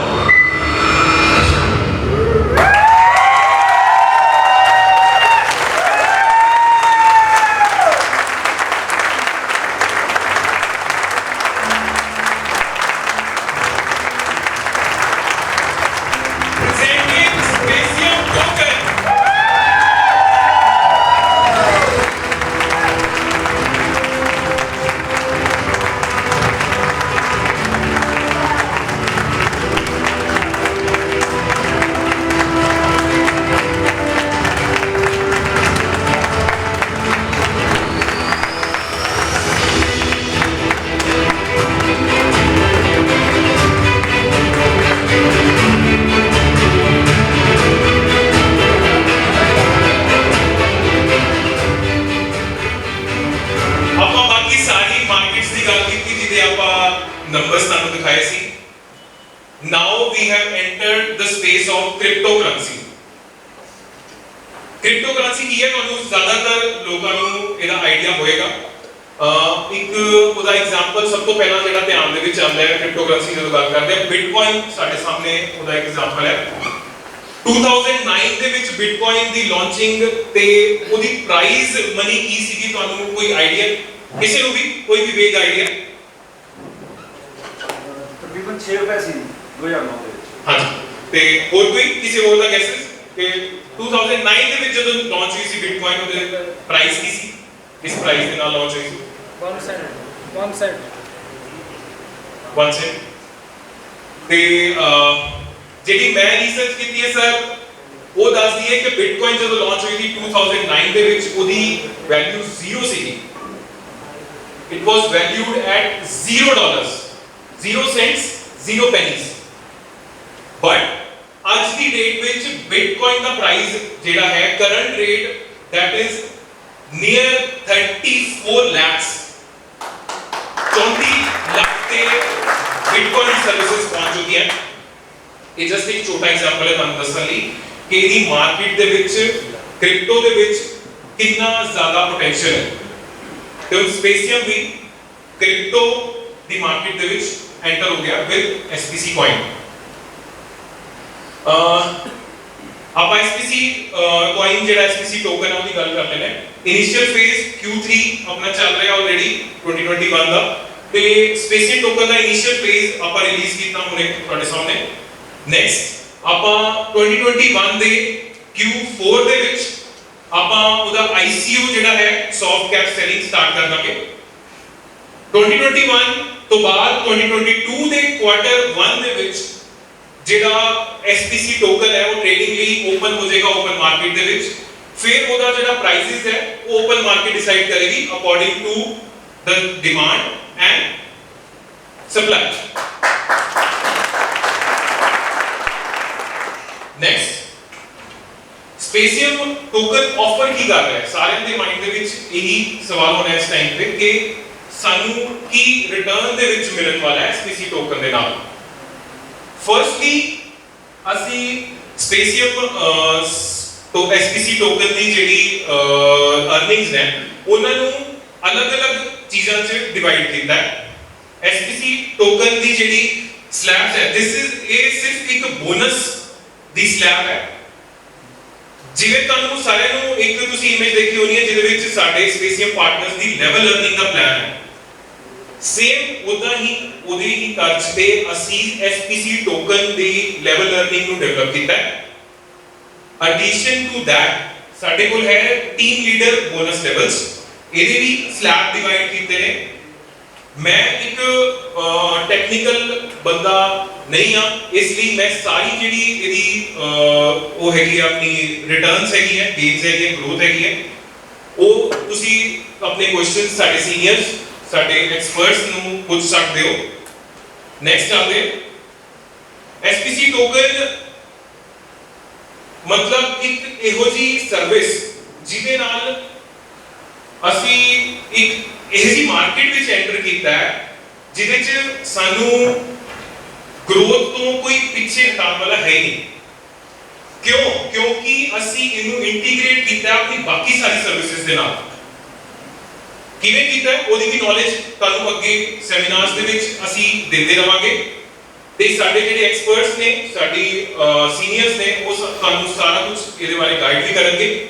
numbers ਤੁਹਾਨੂੰ ਦਿਖਾਏ ਸੀ now we have entered the space of cryptocurrency cryptocurrency ਕੀ ਹੈ ਤੁਹਾਨੂੰ ਜ਼ਿਆਦਾਤਰ ਲੋਕਾਂ ਨੂੰ ਇਹਦਾ ਆਈਡੀਆ ਹੋਏਗਾ ਇੱਕ ਉਹਦਾ ਐਗਜ਼ਾਮਪਲ ਸਭ ਤੋਂ ਪਹਿਲਾਂ ਜਿਹੜਾ ਧਿਆਨ ਦੇ ਵਿੱਚ ਆਉਂਦਾ ਹੈ ਕ੍ਰਿਪਟੋਕਰੰਸੀ ਜਦੋਂ ਗੱਲ ਕਰਦੇ ਹਾਂ ਬਿਟਕੋਇਨ ਸਾਡੇ ਸਾਹਮਣੇ ਉਹਦਾ ਇੱਕ ਐਗਜ਼ਾਮਪਲ ਹੈ 2009 ਦੇ ਵਿੱਚ ਬਿਟਕੋਇਨ ਦੀ ਲਾਂਚਿੰਗ ਤੇ ਉਹਦੀ ਪ੍ਰਾਈਸ ਮਨੀ ਕੀ ਸੀਗੀ ਤੁਹਾਨੂੰ ਕੋਈ ਆਈਡੀਆ ਕਿਸੇ ਨੂੰ ਵੀ ਕੋਈ ਵੀ ਵੇਗ ਆਈਡੀਆ ਤਕਰੀਬਨ 6 ਰੁਪਏ ਸੀ 2009 ਦੇ ਵਿੱਚ ਹਾਂਜੀ ਤੇ ਹੋਰ ਕੋਈ ਕਿਸੇ ਹੋਰ ਦਾ ਗੈਸਸ ਕਿ 2009 ਦੇ ਵਿੱਚ ਜਦੋਂ ਲਾਂਚ ਹੋਈ ਸੀ ਬਿਟਕੋਇਨ ਉਹਦੇ ਪ੍ਰਾਈਸ ਕੀ ਸੀ ਕਿਸ ਪ੍ਰਾਈਸ ਦੇ ਨਾਲ ਲਾਂਚ ਹੋਈ ਸੀ 1 cent ਤੇ ਜਿਹੜੀ ਮੈਂ ਰਿਸਰਚ ਕੀਤੀ ਹੈ ਸਰ ਉਹ ਦੱਸਦੀ ਹੈ ਕਿ ਬਿਟਕੋਇਨ ਜਦੋਂ ਲਾਂਚ ਹੋਈ ਸੀ 2009 ਦੇ ਵਿੱਚ ਉਹਦੀ value 0 C it was valued at $0 0 cents 0 pennies but ਅੱਜ ਦੀ ਡੇਟ ਵਿੱਚ ਬਿਟਕੋਇਨ ਦਾ ਪ੍ਰਾਈਸ ਜਿਹੜਾ ਹੈ current rate that is near 34 lakhs 34 lakh ਤੇ ਬਿਟਕੋਇਨ ਸਰਵਿਸਿਜ਼ ਪਹੁੰਚ ਚੁੱਕੀ ਹੈ ਇਹ ਜਸਟ ਇੱਕ ਛੋਟਾ ਐਗਜ਼ਾਮਪਲ ਹੈ ਤੁਹਾਨੂੰ ਦੱਸਣ ਲਈ ਕਿ ਇਹਦੀ ਮਾਰਕੀਟ ਦੇ ਵਿੱਚ ਕ੍ਰਿਪਟੋ ਦੇ ਵਿੱਚ ਕਿੰਨਾ ਜ਼ਿਆਦਾ ਪੋਟੈਂਸ਼ੀਅਲ ਹੈ ਤੇ ਉਹ ਸਪੇਸੀਅਮ ਵੀ ਕ੍ਰਿਪਟੋ ਦੀ ਮਾਰਕੀਟ ਦੇ ਵਿੱਚ ਐਂਟਰ ਹੋ ਗਿਆ ਵਿਦ SPC coin ਆਪਾਂ SPC coin ਜਿਹੜਾ SPC ਟੋਕਨ ਹੈ ਉਹਦੀ ਗੱਲ ਕਰ ਲੈਣੇ ਇਨੀਸ਼ੀਅਲ ਫੇਜ਼ Q3 ਆਪਣਾ ਚੱਲ ਰਿਹਾ ਆਲਰੇਡੀ 2021 ਦਾ ਤੇ ਸਪੇਸੀਅਮ ਟੋਕਨ ਦਾ ਇਨੀਸ਼ੀਅਲ ਫੇਜ਼ ਆਪਾਂ ਰਿਲੀਜ਼ ਕੀਤਾ ਹੁਣੇ ਤੁਹਾਡੇ ਸਾਹਮਣੇ ਨੈਕਸਟ ਆਪਾਂ 2021 ਦੇ Q4 ਦੇ ਵਿੱਚ ਆਪਾਂ ਉਹਦਾ ICO ਜਿਹੜਾ ਹੈ ਸੌਫਟ ਕੈਪ ਸੈਲਿੰਗ ਸਟਾਰਟ ਕਰ ਦਾਂਗੇ 2021 ਤੋਂ ਬਾਅਦ 2022 ਦੇ ਕੁਆਟਰ 1 ਦੇ ਵਿੱਚ ਜਿਹੜਾ SPC ਟੋਕਨ ਹੈ ਉਹ ਟ੍ਰੇਡਿੰਗ ਲਈ ਓਪਨ ਹੋ ਜਾਏਗਾ ਓਪਨ ਮਾਰਕੀਟ ਦੇ ਵਿੱਚ ਫਿਰ ਉਹਦਾ ਜਿਹੜਾ ਪ੍ਰਾਈਸਿਸ ਹੈ ਉਹ ਓਪਨ ਮਾਰਕੀਟ ਡਿਸਾਈਡ ਕਰੇਗੀ according to the demand and supply next Spacium token offer ਕੀ ਕਰ ਰਿਹਾ ਹੈ ਸਾਰਿਆਂ ਦੇ ਮਾਈਂਡ ਦੇ ਵਿੱਚ ਇਹੀ ਸਵਾਲ ਹੋਣਾ ਇਸ ਟਾਈਮ ਤੇ ਕਿ ਸਾਨੂੰ ਕੀ ਰਿਟਰਨ ਦੇ ਵਿੱਚ ਮਿਲਣ ਵਾਲਾ ਹੈ SPC ਟੋਕਨ ਦੇ ਨਾਲ ਫਰਸਟਲੀ ਅਸੀਂ ਸਪੇਸੀਅਮ ਤੋਂ SPC ਟੋਕਨ ਦੀ ਜਿਹੜੀ ਅਰਨਿੰਗਸ ਨੇ ਉਹਨਾਂ ਨੂੰ ਅਲੱਗ-ਅਲੱਗ ਚੀਜ਼ਾਂ 'ਚ ਡਿਵਾਈਡ ਕੀਤਾ ਹੈ SPC ਟੋਕਨ ਦੀ ਜਿਹੜੀ ਸਲੈਬਸ ਹੈ ਇਹ ਸਿਰਫ ਇੱਕ ਬੋਨਸ ਦੀ ਸਲੈਬ ਹੈ ਜਿਵੇਂ ਤੁਹਾਨੂੰ ਸਾਰਿਆਂ ਨੂੰ ਇੱਕ ਤੁਸੀਂ ਇਮੇਜ ਦੇਖੀ ਹੋਣੀ ਹੈ ਜਿਹਦੇ ਵਿੱਚ ਸਾਡੇ ਸਪੇਸੀਅਮ ਪਾਰਟਨਰਸ ਦੀ ਲੈਵਲ ਅਰਨਿੰਗ ਦਾ ਪਲਾਨ ਹੈ ਸੇਮ ਉਦਾਂ ਹੀ ਉਹਦੇ ਹੀ ਤਰਜ਼ ਤੇ ਅਸੀਂ SPC ਟੋਕਨ ਦੀ ਲੈਵਲ ਅਰਨਿੰਗ ਨੂੰ ਡਿਵੈਲਪ ਕੀਤਾ ਹੈ ਐਡੀਸ਼ਨ ਟੂ ਦੈਟ ਸਾਡੇ ਕੋਲ ਹੈ ਟੀਮ ਲੀਡਰ ਬੋਨਸ ਲੈਵਲਸ ਇਹਦੇ ਵੀ ਸਲੈਬ ਡਿਵਾਈਡ ਕੀਤੇ ਨੇ मैं एक टेक्निकल बंदा नहीं हाँ, इसलिए मैं सारी जिहड़ी इहदी वो हैगी अपनी रिटर्न्स हैगी है, गेन्स हैगी है, ग्रोथ हैगी है, वो तुसी अपने क्वेश्चन साडे सीनियर्स साडे एक्सपर्ट्स ਨੂੰ ਪੁੱਛ ਸਕਦੇ ਹੋ। नेक्स्ट आगे एसपीसी टोकन मतलब एक ਇਹੋ ਜੀ ਸਰਵਿਸ ਜਿਹਦੇ ਨਾਲ ਅਸੀਂ ਇੱਕ ਇਹੋ ਜੀ ਮਾਰਕੀਟ ਵਿੱਚ ਐਂਟਰ ਕੀਤਾ ਹੈ ਜਿਹਦੇ 'ਚ ਸਾਨੂੰ ਗਰੋਥ ਤੋਂ ਕੋਈ ਪਿੱਛੇ ਹਟਾਉਣ ਵਾਲਾ ਹੈ ਨਹੀਂ। ਕਿਉਂ? ਕਿਉਂਕਿ ਅਸੀਂ ਇਹਨੂੰ ਇੰਟੀਗ੍ਰੇਟ ਕੀਤਾ ਆਪਣੀ ਬਾਕੀ ਸਾਰੀ ਸਰਵਿਸਿਜ਼ ਦੇ ਨਾਲ। ਕਿਵੇਂ ਕੀਤਾ ਉਹਦੀ ਵੀ ਨੌਲੇਜ ਤੁਹਾਨੂੰ ਅੱਗੇ ਸੈਮੀਨਾਰਸ ਦੇ ਵਿੱਚ ਅਸੀਂ ਦਿੰਦੇ ਰਵਾਂਗੇ ਤੇ ਸਾਡੇ ਜਿਹੜੇ ਐਕਸਪਰਟਸ ਨੇ ਸਾਡੀ ਸੀਨੀਅਰਸ ਨੇ ਉਹ ਤੁਹਾਨੂੰ ਸਾਰਾ ਕੁਝ ਇਹਦੇ ਬਾਰੇ ਗਾਈਡ ਵੀ ਕਰਨਗੇ।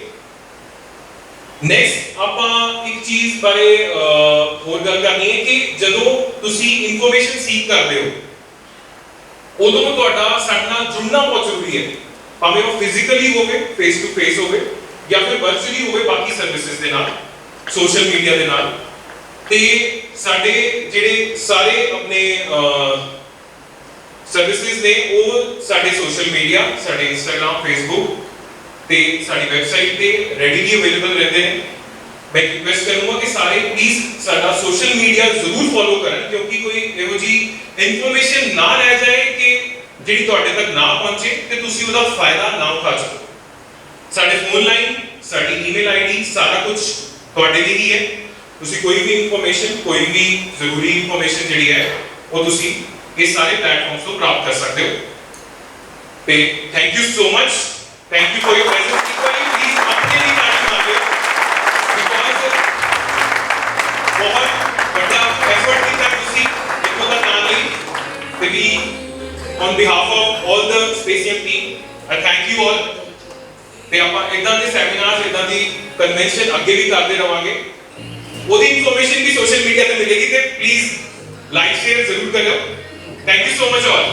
ਨੈਕਸਟ ਆਪਾਂ ਇੱਕ ਚੀਜ਼ ਬਾਰੇ ਹੋਰ ਗੱਲ ਕਰਨੀ ਹੈ ਕਿ ਜਦੋਂ ਤੁਸੀਂ ਇਨਫੋਰਮੇਸ਼ਨ ਸੀਕ ਕਰਦੇ ਹੋ ਉਦੋਂ ਤੁਹਾਡਾ ਸਾਡੇ ਨਾਲ ਜੁੜਨਾ ਬਹੁਤ ਜ਼ਰੂਰੀ ਹੈ, ਭਾਵੇਂ ਉਹ ਫਿਜ਼ੀਕਲੀ ਹੋਵੇ ਫੇਸ ਟੂ ਫੇਸ ਹੋਵੇ ਜਾਂ ਫਿਰ ਵਰਚੁਅਲੀ ਹੋਵੇ ਬਾਕੀ ਸਰਵਿਸਿਜ਼ ਦੇ ਨਾਲ, सोशल मीडिया ਦੇ ਨਾਲ। ਤੇ ਸਾਡੇ ਜਿਹੜੇ ਸਾਰੇ ਆਪਣੇ ਸਰਵਿਸਿਜ਼ ਨੇ ਉਹ ਸਾਡੇ ਸੋਸ਼ਲ ਮੀਡੀਆ ਸਾਡੇ ਇੰਸਟਾਗ੍ਰam ਫੇਸਬੁੱਕ ਤੇ ਸਾਡੀ ਵੈਬਸਾਈਟ ਤੇ ਰੈਡੀਲੀ ਅਵੇਲੇਬਲ ਰਹਿੰਦੇ ਨੇ। ਮੈਂ ਰਿਕੁਐਸਟ ਕਰੂੰਗਾ ਕਿ ਸਾਰੇ ਪਲੀਜ਼ ਸਾਡਾ ਸੋਸ਼ਲ ਮੀਡੀਆ ਜ਼ਰੂਰ ਫੋਲੋ ਕਰਨ ਕਿਉਂਕਿ ਕੋਈ ਇਹੋ ਜੀ ਇਨਫੋਰਮੇਸ਼ਨ ਨਾ ਰਹਿ ਜਾਏ ਕਿ ਜਿਹੜੀ ਤੁਹਾਡੇ ਤੱਕ ਨਾ ਪਹੁੰਚੇ ਤੇ ਤੁਸੀਂ ਉਹਦਾ ਫਾਇਦਾ ਨਾ ਉਠਾ ਸਕੋ। ਸਾਡੇ ਫੋਨ ਲਾਈਨ ਸਾਡੀ ਈਮੇਲ ਆਈਡੀ ਸਾਰਾ ਕੁਝ ਤੁਹਾਡੇ ਲਈ ਹੀ ਹੈ। ਤੁਸੀਂ ਕੋਈ ਵੀ ਇਨਫੋਰਮੇਸ਼ਨ ਕੋਈ ਵੀ ਜ਼ਰੂਰੀ ਇਨਫੋਰਮੇਸ਼ਨ ਜਿਹੜੀ ਹੈ ਉਹ ਤੁਸੀਂ ਇਹ ਸਾਰੇ ਪਲੇਟਫਾਰਮਸ ਤੋਂ ਪ੍ਰਾਪਤ ਕਰ ਸਕਦੇ ਹੋ। ਤੇ thank you so much, thank you for your presence. Equally please ਆਪਣੇ ਲਈ ਤਾੜੀ ਮਾਰ ਦਿਓ ਬਿਕੋਜ਼ ਬਹੁਤ ਵੱਡਾ ਐਫਰਟ ਕੀਤਾ ਤੁਸੀਂ ਇੱਥੋਂ ਤੱਕ ਆਉਣ ਲਈ ਤੇ ਵੀ on behalf of all the Spacium team I thank you all. ਤੇ ਆਪਾਂ ਇਦਾਂ ਦੇ ਸੈਮੀਨਾਰਸ ਇਦਾਂ ਦੀ ਕਨਵੈਨਸ਼ਨ ਅੱਗੇ ਵੀ ਕਰਦੇ ਰਵਾਂਗੇ। ਉਹਦੀ ਇਨਫੋਰਮੇਸ਼ਨ ਵੀ ਸੋਸ਼ਲ ਮੀਡੀਆ ਤੇ ਮਿਲੇਗੀ ਤੇ ਪਲੀਜ਼ ਲਾਈਕ ਸ਼ੇਅਰ ਜ਼ਰੂਰ ਕਰਿਓ। Thank you so much all.